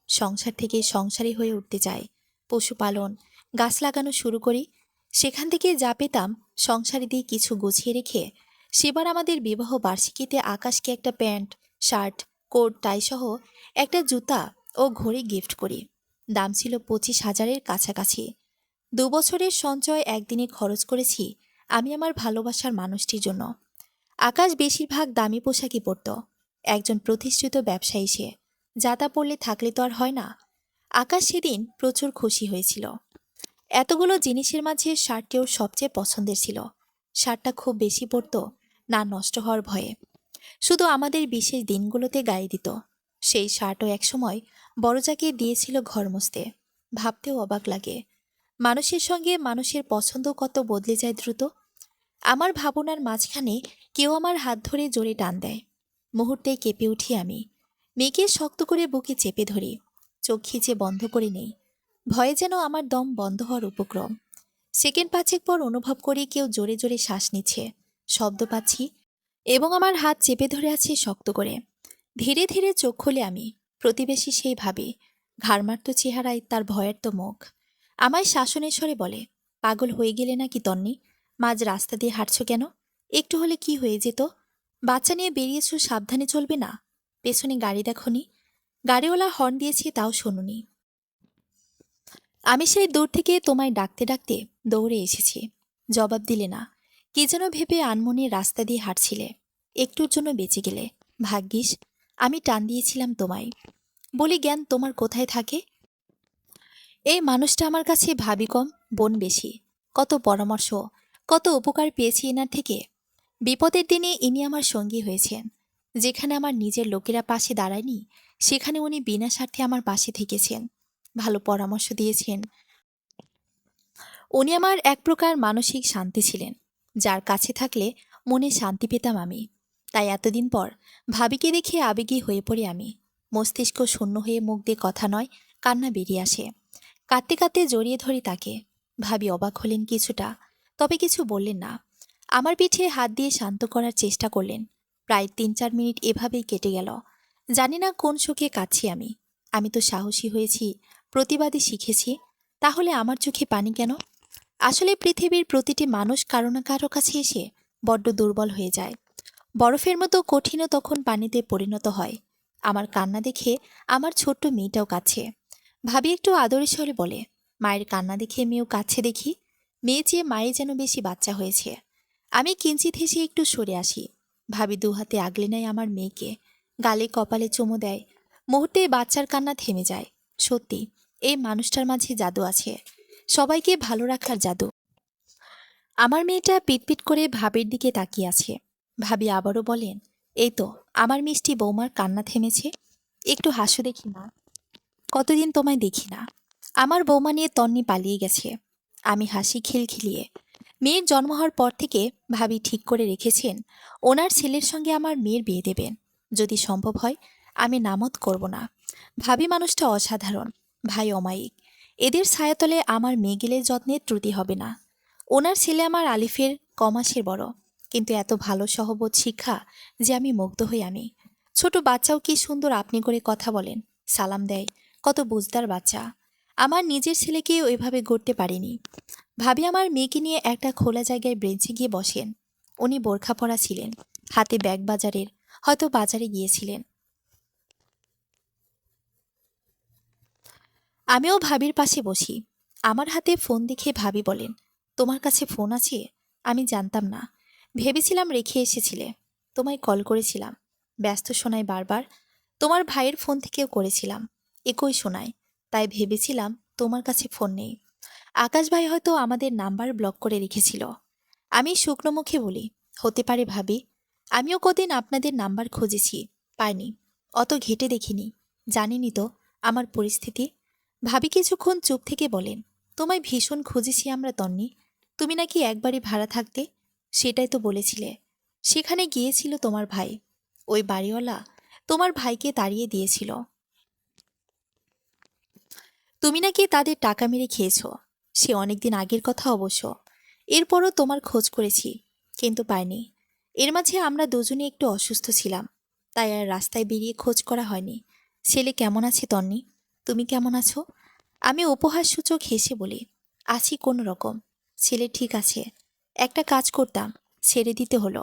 সংসার থেকে সংসারী হয়ে উঠতে চাই। পশুপালন, গাছ লাগানো শুরু করি। সেখান থেকে যা পেতাম সংসারে দিয়ে কিছু গুছিয়ে রেখে সেবার আমাদের বিবাহ বার্ষিকীতে আকাশকে একটা প্যান্ট, শার্ট, কোট, টাই সহ একটা জুতা ও ঘড়ি গিফট করি। দাম ছিল 25,000-এর কাছাকাছি। 2 বছরের সঞ্চয় একদিনে খরচ করেছি আমি আমার ভালোবাসার মানুষটির জন্য। আকাশ বেশিরভাগ দামি পোশাকই পরত। একজন প্রতিষ্ঠিত ব্যবসায়ী সে। যা তা পরলে থাকলে তো আর হয় না। আকাশ সেদিন প্রচুর খুশি হয়েছিল। এতগুলো জিনিসের মাঝে শার্টটি ওর সবচেয়ে পছন্দের ছিল। শার্টটা খুব বেশি পরত, না নষ্ট হওয়ার ভয়ে। শুধু আমাদের বিশেষ দিনগুলোতে গায়ে দিত। সেই শার্টও একসময় বড়জাকে দিয়েছিল ঘর মুছতে। ভাবতেও অবাক লাগে, মানুষের সঙ্গে মানুষের পছন্দ কত বদলে যায় দ্রুত। আমার ভাবনার মাঝখানে কেউ আমার হাত ধরে জোরে টান দেয়। মুহূর্তে কেঁপে উঠি আমি। মেয়েকে শক্ত করে বুকে চেপে ধরি। চোখ খিচে বন্ধ করে নেই। ভয়ে যেন আমার দম বন্ধ হওয়ার উপক্রম। সেকেন্ড 5 পর অনুভব করি কেউ জোরে জোরে শ্বাস নিচ্ছে, শব্দ পাচ্ছি, এবং আমার হাত চেপে ধরে আছে শক্ত করে। ধীরে ধীরে চোখ খুলে আমি। প্রতিবেশী সেই ভাবে, ঘাড়মার্ত চেহারায় তার ভয়ের তো মুখ। আমায় শাসনের স্বরে বলে, পাগল হয়ে গেলে নাকি তন্নি? মাঝ রাস্তা দিয়ে হাঁটছ কেন? একটু হলে কি হয়ে যেত? বাচ্চা নিয়ে বেরিয়েছ, সাবধানে চলবে না? পেছনে গাড়ি দেখনি? গাড়িওয়ালা হর্ন দিয়েছে, তাও শোনোনি? আমি সেই দূর থেকে তোমায় ডাকতে ডাকতে দৌড়ে এসেছি। জবাব দিলে না। কি যেন ভেবে আনমনে রাস্তা দিয়ে হাঁটছিলে। একটুর জন্য বেঁচে গেলে। ভাগ্যিস আমি টান দিয়েছিলাম তোমায়। বলি, জ্ঞান তোমার কোথায় থাকে? এই মানুষটা আমার কাছে ভাবি কম, বোন বেশি। কত পরামর্শ, কত উপকার পেয়েছি এনার থেকে। বিপদের দিনে ইনি আমার সঙ্গী হয়েছেন। যেখানে আমার নিজের লোকেরা পাশে দাঁড়ায়নি, সেখানে উনি বিনা স্বার্থে আমার পাশে থেকেছেন। ভালো পরামর্শ দিয়েছেন। উনি আমার এক প্রকার মানসিক শান্তি ছিলেন, যার কাছে থাকলে মনে শান্তি পেতাম আমি। তাই এতদিন পর ভাবিকে দেখে আবেগী হয়ে পড়ি আমি। মস্তিষ্ক শূন্য হয়ে মুখ দিয়ে কথা নয়, কান্না বেরিয়ে আসে। কাঁদতে কাঁদতে জড়িয়ে ধরি তাকে। ভাবি অবাক হলেন কিছুটা, তবে কিছু বললেন না। আমার পিঠে হাত দিয়ে শান্ত করার চেষ্টা করলেন। প্রায় 3-4 মিনিট এভাবেই কেটে গেল। জানি না কোন শোকে কাঁদছি আমি। আমি তো সাহসী হয়েছি, প্রতিবাদী শিখেছি। তাহলে আমার চোখে পানি কেন? আসলে পৃথিবীর প্রতিটি মানুষ কারো না কারো কাছে এসে বড্ড দুর্বল হয়ে যায়। বরফের মতো কঠিনও তখন পানিতে পরিণত হয়। আমার কান্না দেখে আমার ছোট্ট মেয়েটাও কাঁদছে। ভাবি একটু আদরের স্বরে বলে, মায়ের কান্না দেখে মেয়েও কাঁদছে দেখি। মেয়ে চেয়ে মায়ে যেন বেশি বাচ্চা হয়েছে। আমি কিঞ্চিত হেসে একটু সরে আসি। ভাবি 2 হাতে আগলে নেয় আমার মেয়েকে, গালে কপালে চুমু দেয়। মুহূর্তে বাচ্চার কান্না থেমে যায়। সত্যি, এই মানুষটার মাঝে জাদু আছে, সবাইকে ভালো রাখার জাদু। আমার মেয়েটা পিটপিট করে ভাবির দিকে তাকিয়ে আছে। ভাবি আবারও বলেন, এই তো আমার মিষ্টি বৌমার কান্না থেমেছে। একটু হাসো দেখি না, কতদিন তোমায় দেখি না। আমার বৌমা নিয়ে তন্নি পালিয়ে গেছে। আমি হাসি খিলখিলিয়ে। মেয়ের জন্ম হওয়ার পর থেকে ভাবি ঠিক করে রেখেছেন ওনার ছেলের সঙ্গে আমার মেয়ের বিয়ে দেবেন। যদি সম্ভব হয় আমি নামত করব না। ভাবি মানুষটা অসাধারণ, ভাই অমায়িক। এদের ছায়াতলে আমার মেয়ে যত্নের ত্রুটি হবে না। ওনার ছেলে আমার আলিফের কমাসের বড়, কিন্তু এত ভালো সহবত শিক্ষা যে আমি মুগ্ধ হই। আমি ছোট বাচ্চাও কি সুন্দর আপনি করে কথা বলেন, সালাম দেয়, কত বুঝদার বাচ্চা। আমার নিজের ছেলেকে ওইভাবে গড়তে পারিনি। ভাবি আমার মেয়েকে নিয়ে একটা খোলা জায়গায় বেঞ্চে গিয়ে বসেন। উনি বোরখা পরা ছিলেন, হাতে ব্যাগ বাজারের, হয়তো বাজারে গিয়েছিলেন। আমিও ভাবির পাশে বসি। আমার হাতে ফোন দেখে ভাবি বলেন, তোমার কাছে ফোন আছে? আমি জানতাম না, ভেবেছিলাম রেখে এসেছিলে। তোমায় কল করেছিলাম, ব্যস্ত শোনায় বারবার। তোমার ভাইয়ের ফোন থেকেও করেছিলাম, একই শোনায়। তাই ভেবেছিলাম তোমার কাছে ফোন নেই। আকাশ ভাই হয়তো আমাদের নাম্বার ব্লক করে রেখেছিল। আমি শুকনো মুখে বলি, হতে পারে ভাবি। আমিও কদিন আপনাদের নাম্বার খুঁজেছি, পাইনি। অত ঘেটে দেখিনি, জানিনি তো আমার পরিস্থিতি। ভাবি কিছুক্ষণ চুপ থেকে বলেন, তোমায় ভীষণ খুঁজেছি আমরা তন্নি। তুমি নাকি একবারই ভাড়া থাকতে, সেটাই তো বলেছিলে। সেখানে গিয়েছিল তোমার ভাই। ওই বাড়িওয়ালা তোমার ভাইকে তাড়িয়ে দিয়েছিল। তুমি নাকি তাদের টাকা মেরে খেয়েছ। সে অনেকদিন আগের কথা অবশ্য। এরপরও তোমার খোঁজ করেছি, কিন্তু পাইনি। এর মাঝে আমরা দুজনে একটু অসুস্থ ছিলাম, তাই আর রাস্তায় বেরিয়ে খোঁজ করা হয়নি। ছেলে কেমন আছে তন্নি? তুমি কেমন আছো? আমি উপহাসসূচক হেসে বলি, আছি কোনো রকম। ছেলে ঠিক আছে। একটা কাজ করতাম, ছেড়ে দিতে হলো।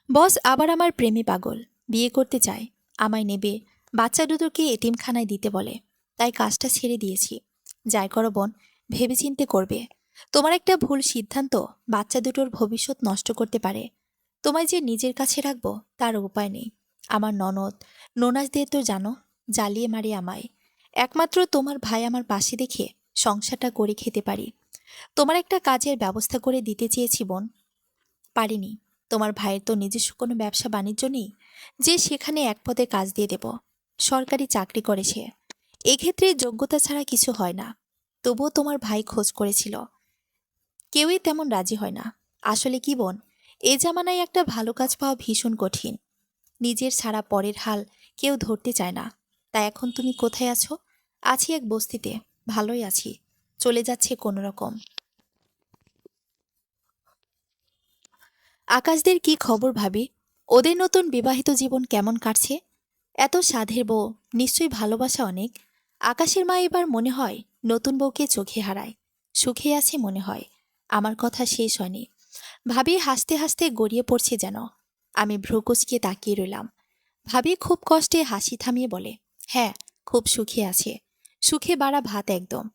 বস আবার আমার প্রেমে পাগল, বিয়ে করতে চায়, আমায় নেবে, বাচ্চা দুটোকে এতিমখানায় দিতে বলে। তাই কাজটা ছেড়ে দিয়েছি। যাই করো বোন, ভেবেচিন্তে করবে। তোমার একটা ভুল সিদ্ধান্ত বাচ্চা দুটোর ভবিষ্যৎ নষ্ট করতে পারে। তোমায় যে নিজের কাছে রাখবো তার উপায় নেই। আমার ননদ ননাসদের তো জানো, জ্বালিয়ে মারি আমায়। একমাত্র তোমার ভাই আমার পাশে দেখে সংসারটা করে খেতে পারি। তোমার একটা কাজের ব্যবস্থা করে দিতে চেয়েছি বোন, পারিনি। তোমার ভাইয়ের তো নিজস্ব কোনো ব্যবসা বাণিজ্য নেই যে সেখানে এক পদে কাজ দিয়ে দেব। সরকারি চাকরি করে সে, এক্ষেত্রে যোগ্যতা ছাড়া কিছু হয় না। তবুও তোমার ভাই খোঁজ করেছিল, কেউই তেমন রাজি হয় না। আসলে কি বোন, এ জামানায় একটা ভালো কাজ পাওয়া ভীষণ কঠিন। নিজের ছাড়া পরের হাল কেউ ধরতে চায় না। তাই এখন তুমি কোথায় আছো? আছি এক বস্তিতে, ভালোই আছি, চলে যাচ্ছে কোনো রকম। আকাশদের কি খবর ভাবি? ওদের নতুন বিবাহিত জীবন কেমন কাটছে? এত সাধের বউ, নিশ্চয়ই ভালোবাসা অনেক। আকাশের মা এবার মনে হয় নতুন বউকে চোখে হারায়। সুখে আছে মনে হয়। আমার কথা শেষ হয়নি। ভাবি হাসতে হাসতে গড়িয়ে পড়ছে যেন। আমি ভ্রু কুঁচকে তাকিয়ে রইলাম। ভাবি খুব কষ্টে হাসি থামিয়ে বলে, হ্যাঁ, খুব সুখে আছে। সুখে বাড়া ভাত একদম।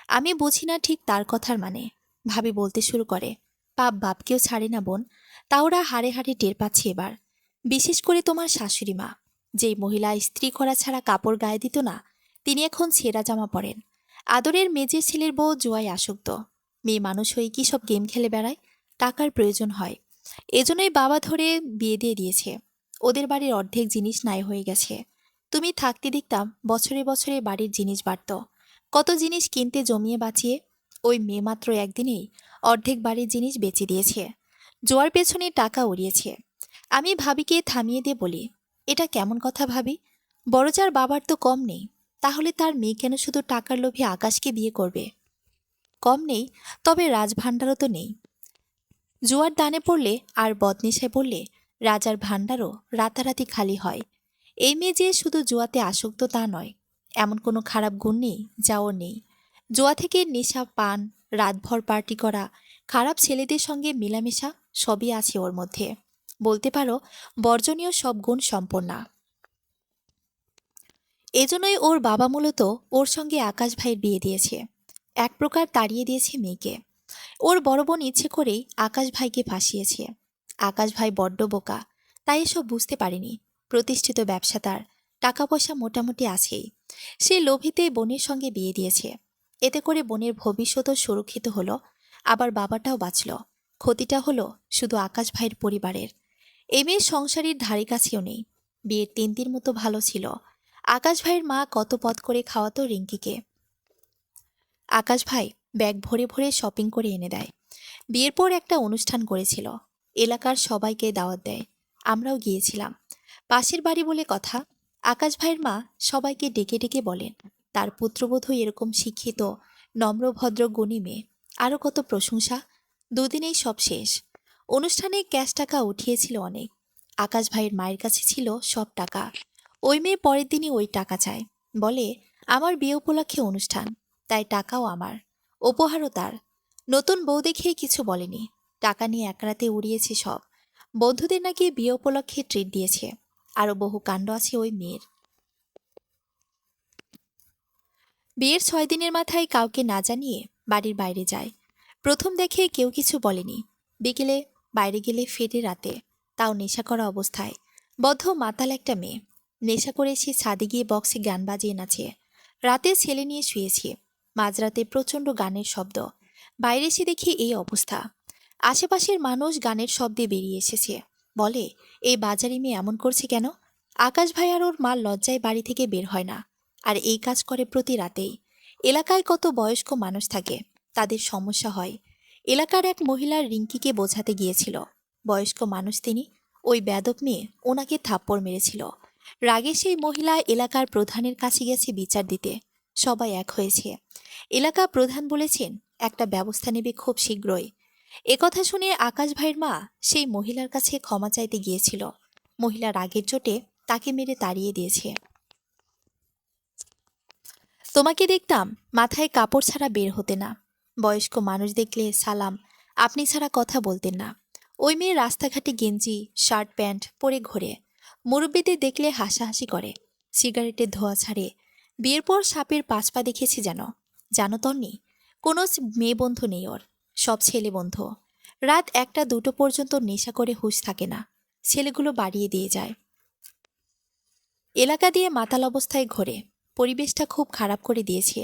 আমি বুঝি না ঠিক তার কথার মানে। ভাবি বলতে শুরু করে, পাপ বাপকেও ছাড়ে না বোন। তা ওরা হাড়ে হাড়ে টের পাচ্ছে এবার। বিশেষ করে তোমার শাশুড়ি মা, যেই মহিলা স্ত্রী করা ছাড়া কাপড় গায়ে দিত না, তিনি এখন ছেঁড়া জামা পরেন। আদরের মেজের ছেলের বউ জুয়ায় আসক্ত। মেয়ে মানুষ হয়ে কি সব গেম খেলে বেড়ায়। টাকার প্রয়োজন হয়, এজন্যই বাবা ধরে বিয়ে দিয়ে দিয়েছে। ওদের বাড়ির অর্ধেক জিনিস নাই হয়ে গেছে। তুমি থাকতে দেখতাম বছরে বছরে বাড়ির জিনিস বাড়ত। কত জিনিস কিনতে জমিয়ে বাঁচিয়ে ওই মেয়ে মাত্র একদিনেই অর্ধেক বাড়ির জিনিস বেচে দিয়েছে। জোয়ার পেছনে টাকা উড়িয়েছে। আমি ভাবিকে থামিয়ে দিয়ে বলি, এটা কেমন কথা ভাবি? বড়জার বাবার তো কম নেই, তাহলে তার মেয়ে কেন শুধু টাকার লোভে আকাশকে বিয়ে করবে? কম নেই, তবে রাজভাণ্ডারও তো নেই। জুয়ার দানে পড়লে আর বদনেশায় পড়লে রাজার ভাণ্ডারও রাতারাতি খালি হয়। এই মেয়ে যে শুধু জুয়াতে আসক্ত তা নয়, এমন কোনো খারাপ গুণ নেই যা ওর নেই। জুয়া থেকে নেশা, পান, রাতভর পার্টি করা, খারাপ ছেলেদের সঙ্গে মেলামেশা সবই আছে ওর মধ্যে। বলতে পারো বর্জনীয় সব গুণ সম্পন্না। এজন্যই ওর বাবা মূলত ওর সঙ্গে আকাশ ভাইয়ের বিয়ে দিয়েছে। এক প্রকার তাড়িয়ে দিয়েছে মেয়েকে। ওর বড় বোন ইচ্ছে করেই আকাশ ভাইকে ফাঁসিয়েছে। আকাশ ভাই বড্ড বোকা, তাই এসব বুঝতে পারেনি। প্রতিষ্ঠিত ব্যবসা তার, টাকা পয়সা মোটামুটি আছেই। সে লোভীতে বোনের সঙ্গে বিয়ে দিয়েছে। এতে করে বোনের ভবিষ্যতও সুরক্ষিত হলো, আবার বাবাটাও বাঁচল। ক্ষতিটা হলো শুধু আকাশ ভাইয়ের পরিবারের। এই মেয়ের সংসারের ধারে কাছেও নেই। বিয়ের 3 দিন মতো ভালো ছিল। আকাশ ভাইয়ের মা কত পদ করে খাওয়াতো রিঙ্কিকে। আকাশ ভাই ব্যাগ ভরে ভরে শপিং করে এনে দেয়। বিয়ের পর একটা অনুষ্ঠান করেছিল, এলাকার সবাইকে দাওয়াত দেয়। আমরাও গিয়েছিলাম। পাশের বাড়ি বলে কথা। আকাশ ভাইয়ের মা সবাইকে ডেকে ডেকে বলেন তার পুত্রবধূ এরকম শিক্ষিত, নম্র, ভদ্র, গুণী মেয়ে। আরও কত প্রশংসা। দুদিনেই সব শেষ। অনুষ্ঠানে ক্যাশ টাকা উঠিয়েছিল অনেক। আকাশ ভাইয়ের মায়ের কাছে ছিল সব টাকা। ওই মেয়ে পরের দিনই ওই টাকা চায়। বলে আমার বিয়ে উপলক্ষে অনুষ্ঠান, তাই টাকাও আমার, উপহারও তার। নতুন বউ দেখেই কিছু বলেনি। টাকা নিয়ে এক রাতে উড়িয়েছে সব। বন্ধুদের নাকি বিয়ে উপলক্ষে ট্রিট দিয়েছে। আরও বহু কাণ্ড আছে ওই মেয়ের। বিয়ের 6 দিনের মাথায় কাউকে না জানিয়ে বাড়ির বাইরে যায়। প্রথম দেখে কেউ কিছু বলেনি। বিকেলে বাইরে গেলে ফেরে রাতে, তাও নেশা করা অবস্থায়। বদ্ধ মাতাল একটা মেয়ে। নেশা করে সে ছাদে গিয়ে বক্সে গান বাজিয়ে নাচে। রাতে ছেলে নিয়ে শুয়েছে। মাঝরাতে প্রচণ্ড গানের শব্দ। বাইরে এসে দেখি এই অবস্থা। আশেপাশের মানুষ গানের শব্দে বেরিয়ে এসেছে। বলে এই বাজারি মেয়ে এমন করছে কেন? আকাশ ভাই আর ওর মা লজ্জায় বাড়ি থেকে বের হয় না। আর এই কাজ করে প্রতি রাতেই। এলাকায় কত বয়স্ক মানুষ থাকে, তাদের সমস্যা হয়। এলাকার এক মহিলার রিঙ্কিকে বোঝাতে গিয়েছিল। বয়স্ক মানুষ তিনি। ওই বেদব মেয়ে ওনাকে থাপ্পড় মেরেছিল। রাগে সেই মহিলা এলাকার প্রধানের কাছে গেছে বিচার দিতে। সবাই এক হয়েছে। এলাকা প্রধান বলেছেন একটা ব্যবস্থা নেবে খুব শীঘ্রই। একথা শুনে আকাশ ভাইয়ের মা সেই মহিলার কাছে ক্ষমা চাইতে গিয়েছিল। মহিলা রাগের চোটে তাকে মেরে তাড়িয়ে দিয়েছে। তোমাকে দেখতাম মাথায় কাপড় ছাড়া বের হতে না। বয়স্ক মানুষ দেখলে সালাম, আপনি ছাড়া কথা বলতেন না। ওই মেয়ে রাস্তাঘাটে গেঞ্জি, শার্ট, প্যান্ট পরে ঘোরে। মুরব্বীদের দেখলে হাসাহাসি করে, সিগারেটের ধোঁয়া ছাড়ে। বিয়ের পর সাপের 5 পা দেখেছি যেন। জানো তন্নি, কোনো মেয়ে বন্ধু নেই ওর, সব ছেলে বন্ধু। রাত 1টা 2টো পর্যন্ত নেশা করে হুঁশ থাকে না। ছেলেগুলো বাড়িয়ে দিয়ে যায়। এলাকা দিয়ে মাতাল অবস্থায় ঘোরে। পরিবেশটা খুব খারাপ করে দিয়েছে।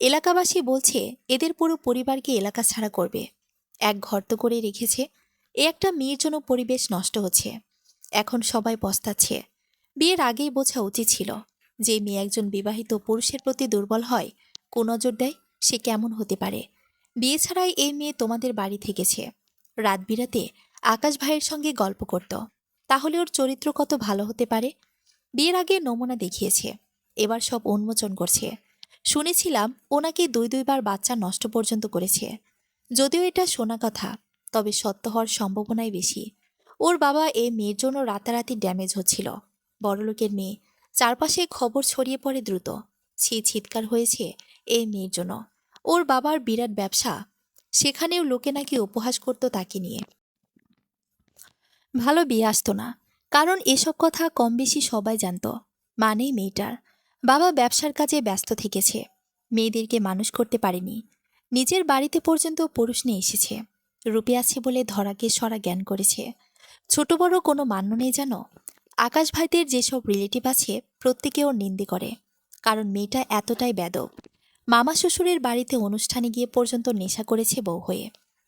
এলাকাবাসী বলছে এদের পুরো পরিবারকে এলাকা ছাড়া করবে। এক ঘর তো করে রেখেছে। একটা মেয়ের জন্য পরিবেশ নষ্ট হচ্ছে। এখন সবাই পস্তাচ্ছে। বিয়ের আগেই বোঝা উচিত ছিল যে মেয়ে একজন বিবাহিত পুরুষের প্রতি দুর্বল হয়, কুনজর দেয়, সে কেমন হতে পারে। বিয়ে ছাড়াই এই মেয়ে তোমাদের বাড়ি থেকেছে। রাত বিরাতে আকাশ ভাইয়ের সঙ্গে গল্প করত। তাহলে ওর চরিত্র কত ভালো হতে পারে। বিয়ের আগে নমুনা দেখিয়েছে, এবার সব উন্মোচন করছে। শুনেছিলাম ওনাকে 2 বার বাচ্চা নষ্ট পর্যন্ত করেছে। যদিও এটা শোনা কথা, তবে সত্য হওয়ার সম্ভাবনাই বেশি। ওর বাবা এই মেয়ের জন্য রাতারাতি ড্যামেজ হচ্ছিল। বড়লোকের মেয়ে, চারপাশে খবর ছড়িয়ে পড়ে দ্রুত। সে চিৎকার হয়েছে এই মেয়ের জন্য। ওর বাবার বিরাট ব্যবসা, সেখানেও লোকে নাকি উপহাস করত তাকে নিয়ে। ভালো বিয়ে আসতো না, কারণ এসব কথা কম বেশি সবাই জানত। মানেই মেয়েটার বাবা ব্যবসার কাজে ব্যস্ত থেকেছে, মেয়েদেরকে মানুষ করতে পারেনি। নিজের বাড়িতে পর্যন্ত পুরুষ নিয়ে এসেছে। রূপে আছে বলে ধরাকে সরা জ্ঞান করেছে। ছোট বড় কোনো মান্য নেই জানো। আকাশ ভাইদের যেসব রিলেটিভ আছে প্রত্যেকে ওর নিন্দে করে, কারণ মেয়েটা এতটাই বেদব। মামা শ্বশুরের বাড়িতে অনুষ্ঠানে গিয়ে পর্যন্ত নেশা করেছে বউ হয়ে।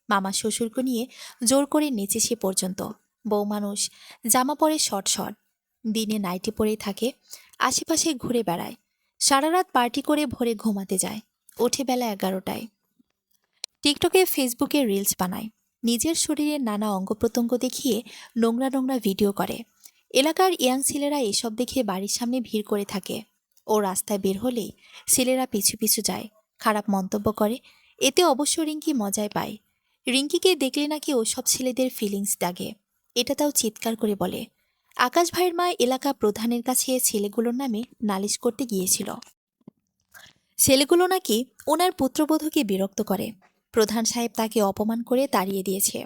মামা শ্বশুরকে নিয়ে জোর করে নেচেছে পর্যন্ত। বউ মানুষ, জামা পরে শর্ট শর্ট, দিনে নাইটি পরেই থাকে, আশেপাশে ঘুরে বেড়ায়। সারা রাত পার্টি করে ভোরে ঘুমাতে যায়, ওঠে বেলা 11টায়। টিকটকে ফেসবুকে রিলস বানায়, নিজের শরীরের নানা অঙ্গ প্রত্যঙ্গ দেখিয়ে নোংরা নোংরা ভিডিও করে। এলাকার ইয়াং ছেলেরা এসব দেখে বাড়ির সামনে ভিড় করে থাকে। ও রাস্তায় বের হলেই ছেলেরা পিছু পিছু যায়, খারাপ মন্তব্য করে। এতে অবশ্য রিঙ্কি মজায় পায়। রিঙ্কিকে দেখলে নাকি ওসব ছেলেদের ফিলিংস দাগে, এটা তাও চিৎকার করে বলে। আকাশ ভাইয়ের মা এলাকা প্রধানের কাছে ছেলেগুলোর নামে নালিশ করতে গিয়েছিল। ছেলেগুলো নাকি ওনার পুত্রবধূকে বিরক্ত করে। প্রধান সাহেব তাকে অপমান করে তাড়িয়ে দিয়েছে।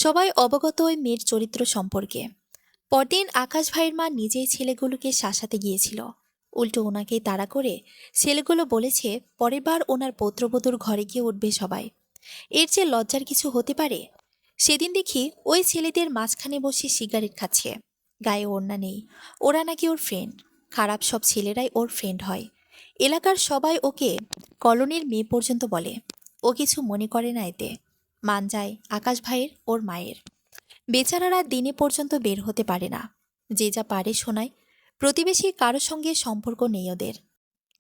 সবাই অবগত ওই মেয়ের চরিত্র সম্পর্কে। পরদিন আকাশ ভাইয়ের মা নিজেই ছেলেগুলোকে শাসাতে গিয়েছিল। উল্টো ওনাকেই তাড়া করে ছেলেগুলো বলেছে পরের বার ওনার পুত্রবধূর ঘরে গিয়ে উঠবে সবাই। এর চেয়ে লজ্জার কিছু হতে পারে? সেদিন দেখি ওই ছেলেদের মাঝখানে বসে সিগারেট খাচ্ছে, গায়ে ওড়না নেই। ওরা নাকি ওর ফ্রেন্ড। খারাপ সব ছেলেরাই ওর ফ্রেন্ড হয়। এলাকার সবাই ওকে কলোনির মেয়ে পর্যন্ত বলে। ও কিছু মনে করে না এতে। মান যায় আকাশ ভাইয়ের, ওর মায়ের। বেচারারা দিনে পর্যন্ত বের হতে পারে না। যে যা পারে শোনায়। প্রতিবেশী কারো সঙ্গে সম্পর্ক নেই ওদের।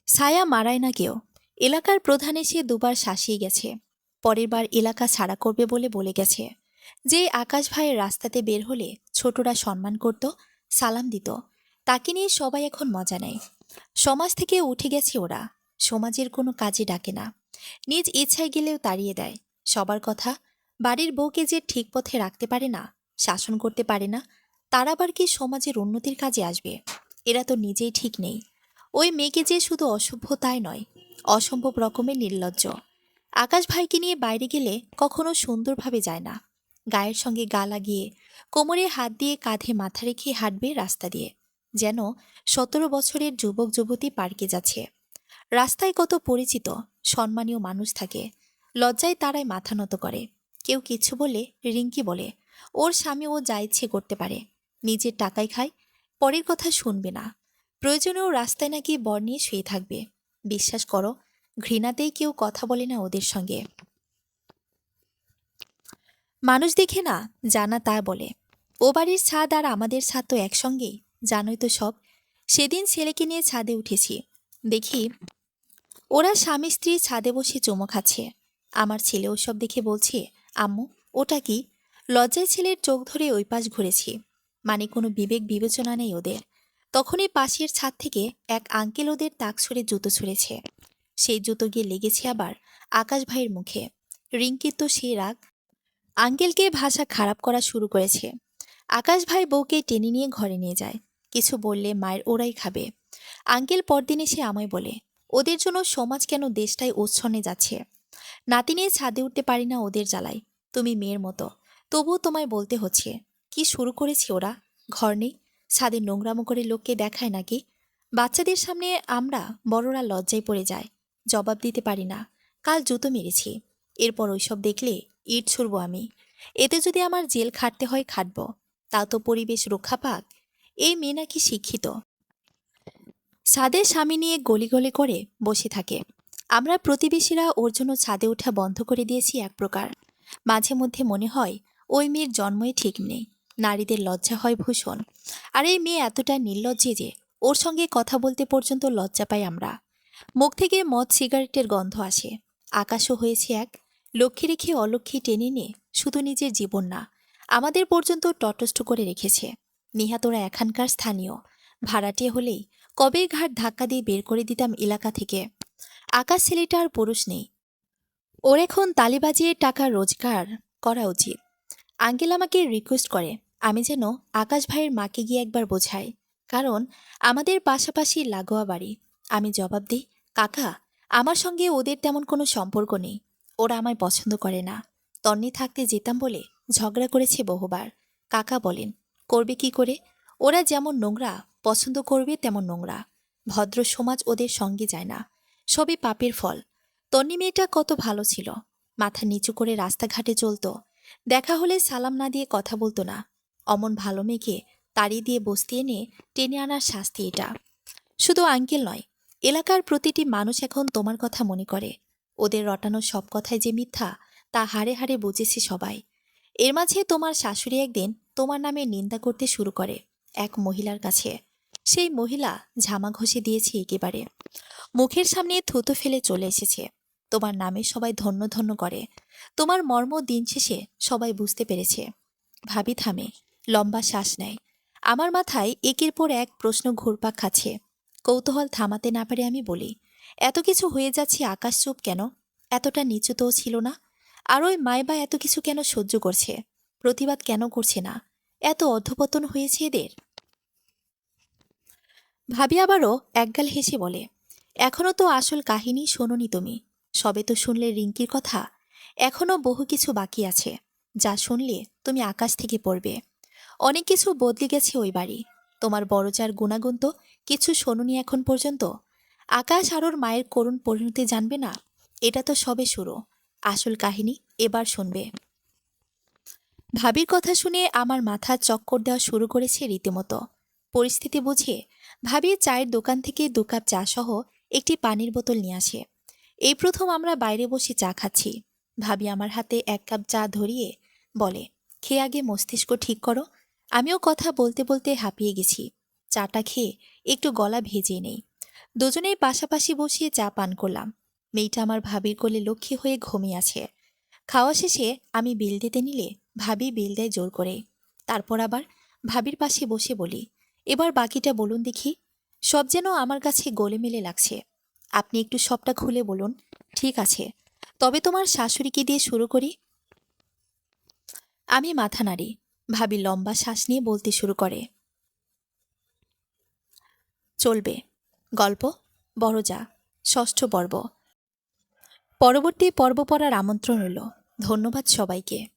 ছায়া মারায় না কেউ। এলাকার প্রধান এসে 2বার শাসিয়ে গেছে। পরের বার এলাকা ছাড়া করবে বলে বলে গেছে। যে আকাশ ভাইয়ের রাস্তাতে বের হলে ছোটরা সম্মান করত, সালাম দিত। তাকে নিয়ে সবাই এখন মজা নেয়। সমাজ থেকে উঠে গেছে ওরা, সমাজের কোনো কাজে ডাকে না, নিজ ইচ্ছায় গেলেও তাড়িয়ে দেয়। সবার কথা, বাড়ির বউকে যে ঠিক পথে রাখতে পারে না, শাসন করতে পারে না, তার আবার কি সমাজের উন্নতির কাজে আসবে? এরা তো নিজেই ঠিক নেই। ওই মেয়েকে যে শুধু অসভ্য তাই নয়, অসম্ভব রকমের নির্লজ্জ। আকাশ ভাইকে নিয়ে বাইরে গেলে কখনো সুন্দরভাবে যায় না, গায়ের সঙ্গে গা লাগিয়ে, কোমরে হাত দিয়ে কাঁধে মাথা রেখে হাঁটবে রাস্তা দিয়ে, যেন 17 বছরের যুবক যুবতী পার্কে যাচ্ছে। রাস্তায় কত পরিচিত সম্মানীয় মানুষ থাকে, লজ্জায় তারাই মাথা নত করে। কেউ কিছু বলে রিঙ্কি বলে ওর স্বামী ও যা ইচ্ছে করতে পারে, নিজের টাকায় খায়, পরের কথা শুনবে না। প্রয়োজনেও রাস্তায় নাকি বর নিয়ে শুয়ে থাকবে। বিশ্বাস করো, ঘৃণাতেই কেউ কথা বলে না ওদের সঙ্গে। মানুষ দেখে না, জানা তা বলে। ও বাড়ির ছাদ আর আমাদের ছাদ তো একসঙ্গেই, জানোই তো সব। সেদিন ছেলেকে নিয়ে ছাদে উঠেছি, দেখি ওরা স্বামী স্ত্রী ছাদে বসে চুমো খাচ্ছে। আমার ছেলে ওসব দেখে বলছে, আম্মু ওটা কি? লজ্জায় ছেলের চোখ ধরে ওই পাশ ঘুরেছি। মানে কোনো বিবেক বিবেচনা নেই ওদের। তখনই পাশের ছাদ থেকে এক আঙ্কেল ওদের তাক ছুঁড়ে জুতো ছুঁড়েছে। সেই জুতো গিয়ে লেগেছে আবার আকাশ ভাইয়ের মুখে। রিঙ্কির তো সেই রাগ, আঙ্কেলকে ভাষা খারাপ করা শুরু করেছে। আকাশ ভাই বউকে টেনে নিয়ে ঘরে নিয়ে যায়। কিছু বললে মায়ের ওরাই খাবে। আঙ্কেল পরদিন এসে আমায় বলে, ওদের জন্য সমাজ কেন দেশটাই উচ্ছন্নে যাচ্ছে। নাতি নিয়ে ছাদে উঠতে পারি না ওদের জ্বালায়। তুমি মেয়ের মতো, তবুও তোমায় বলতে হচ্ছে। কি শুরু করেছে ওরা? ঘর নেই, ছাদে নোংরামো করে লোককে দেখায় নাকি? বাচ্চাদের সামনে আমরা বড়রা লজ্জায় পড়ে যায়, জবাব দিতে পারি না। কাল জুতো মেরেছি, এরপর ওইসব দেখলে ইট ছুড়ব আমি। এতে যদি আমার জেল খাটতে হয় খাটব, তা তো পরিবেশ রক্ষা পাক। এই মেয়ে নাকি শিক্ষিত, ছাদে স্বামী নিয়ে গলি গলি করে বসে থাকে। আমরা প্রতিবেশীরা ওর জন্য ছাদে ওঠা বন্ধ করে দিয়েছি এক প্রকার। মাঝে মধ্যে মনে হয় ওই মেয়ের জন্মই ঠিক নেই, নারীদের লজ্জা হয় ভূষণ। আর এই মেয়ে এতটা নির্লজ্জে যে ওর সঙ্গে কথা বলতে পর্যন্ত লজ্জা পাই আমরা। মুখ থেকে মদ সিগারেটের গন্ধ আসে। আকাশও হয়েছে এক, লক্ষ্মী রেখে অলক্ষ্মী টেনে নিয়ে শুধু নিজের জীবন না, আমাদের পর্যন্ত তটস্থ করে রেখেছে। নিহাতরা এখানকার স্থানীয়, ভাড়াটে হলেই কবে ঘাট ধাক্কা দিয়ে বের করে দিতাম এলাকা থেকে। আকাশ ছেলেটা আর পুরুষ নেই, ওর এখন তালি বাজিয়ে টাকা রোজগার করা উচিত। আঙ্কেল আমাকে রিকোয়েস্ট করে আমি যেন আকাশ ভাইয়ের মাকে গিয়ে একবার বোঝাই, কারণ আমাদের পাশাপাশি লাগোয়া বাড়ি। আমি জবাব দিই, কাকা, আমার সঙ্গে ওদের তেমন কোনো সম্পর্ক নেই, ওরা আমায় পছন্দ করে না। তন্নি থাকতে যেতাম বলে ঝগড়া করেছে বহুবার। কাকা বলেন, করবে কি করে? ওরা যেমন নোংরা, পছন্দ করবে তেমন নোংরা। ভদ্র সমাজ ওদের সঙ্গে যায় না, সবই পাপের ফল। তন্নি মেয়েটা কত ভালো ছিল, মাথা নিচু করে রাস্তাঘাটে চলতো, দেখা হলে সালাম না দিয়ে কথা বলতো না। অমন ভালো মেয়েকে তাড়িয়ে দিয়ে বসতে এনে টেনে আনার শাস্তি এটা। শুধু আঙ্কেল নয়, এলাকার প্রতিটি মানুষ এখন তোমার কথা মনে করে। ওদের রটানো সব কথাই যে মিথ্যা তা হাড়ে হাড়ে বুঝেছে সবাই। এর মাঝে তোমার শাশুড়ি একদিন তোমার নামে নিন্দা করতে শুরু করে এক মহিলার কাছে। সেই মহিলা ঝামা ঘষে দিয়েছে একেবারে, মুখের সামনে থুতু ফেলে চলে এসেছে। তোমার নামে সবাই ধন্য ধন্য করে। তোমার মর্ম দিন শেষে সবাই বুঝতে পেরেছে। ভাবি থামে, লম্বা শ্বাস নেয়। আমার মাথায় একের পর এক প্রশ্ন ঘুরপাক খাচ্ছে। কৌতূহল থামাতে না পারে আমি বলি, এত কিছু হয়ে যাচ্ছে, আকাশ চুপ কেন? এতটা নিচু তো ছিল না। আর ওই মাইবা এত কিছু কেন সহ্য করছে? প্রতিবাদ কেন করছে না? এত অধঃপতন হয়েছে এদের। ভাবি আবারও একগাল হেসে বলে, এখনো তো আসল কাহিনী শোনোনি তুমি। সবে তো শুনলে রিঙ্কির কথা, এখনো বহু কিছু বাকি আছে, যা শুনলে তুমি আকাশ থেকে পড়বে। অনেক কিছু বদলে গেছে ওই বাড়ি। তোমার বড় যার গুণাগুণ তো কিছু শোনোনি এখন পর্যন্ত। আকাশ আর ওর মায়ের করুণ পরিণতি জানবে না? এটা তো সবে শুরু, আসল কাহিনী এবার শুনবে। ভাবির কথা শুনে আমার মাথা চক্কর দেওয়া শুরু করেছে রীতিমতো। পরিস্থিতি বুঝে ভাবি চায়ের দোকান থেকে 2 কাপ চা সহ একটি পানির বোতল নিয়ে আসে। এই প্রথম আমরা বাইরে বসে চা খাচ্ছি। ভাবি আমার হাতে 1 কাপ চা ধরিয়ে বলে, খেয়ে আগে মস্তিষ্ক ঠিক করো। আমিও কথা বলতে বলতে হাঁপিয়ে গেছি। চাটা খেয়ে একটু গলা ভেজে নেই। দুজনেই পাশাপাশি বসিয়ে চা পান করলাম। মেয়েটা আমার ভাবির কোলে লক্ষ্মী হয়ে ঘুমিয়ে আছে। খাওয়া শেষে আমি বিল দিতে নিলে ভাবি বিল দেয় জোর করে। তারপর আবার ভাবির পাশে বসে বলি, এবার বাকিটা বলুন দেখি। সব যেন আমার কাছে গোলেমেলে লাগছে। আপনি একটু সবটা খুলে বলুন। ঠিক আছে, তবে তোমার শাশুড়িকে দিয়ে শুরু করি। আমি মাথা নাড়ি। ভাবি লম্বা শ্বাস নিয়ে বলতে শুরু করে। চলবে। গল্প বড় যা, ৬ষ্ঠ পর্ব। পরবর্তী পর্ব পড়ার আমন্ত্রণ রইল। ধন্যবাদ সবাইকে।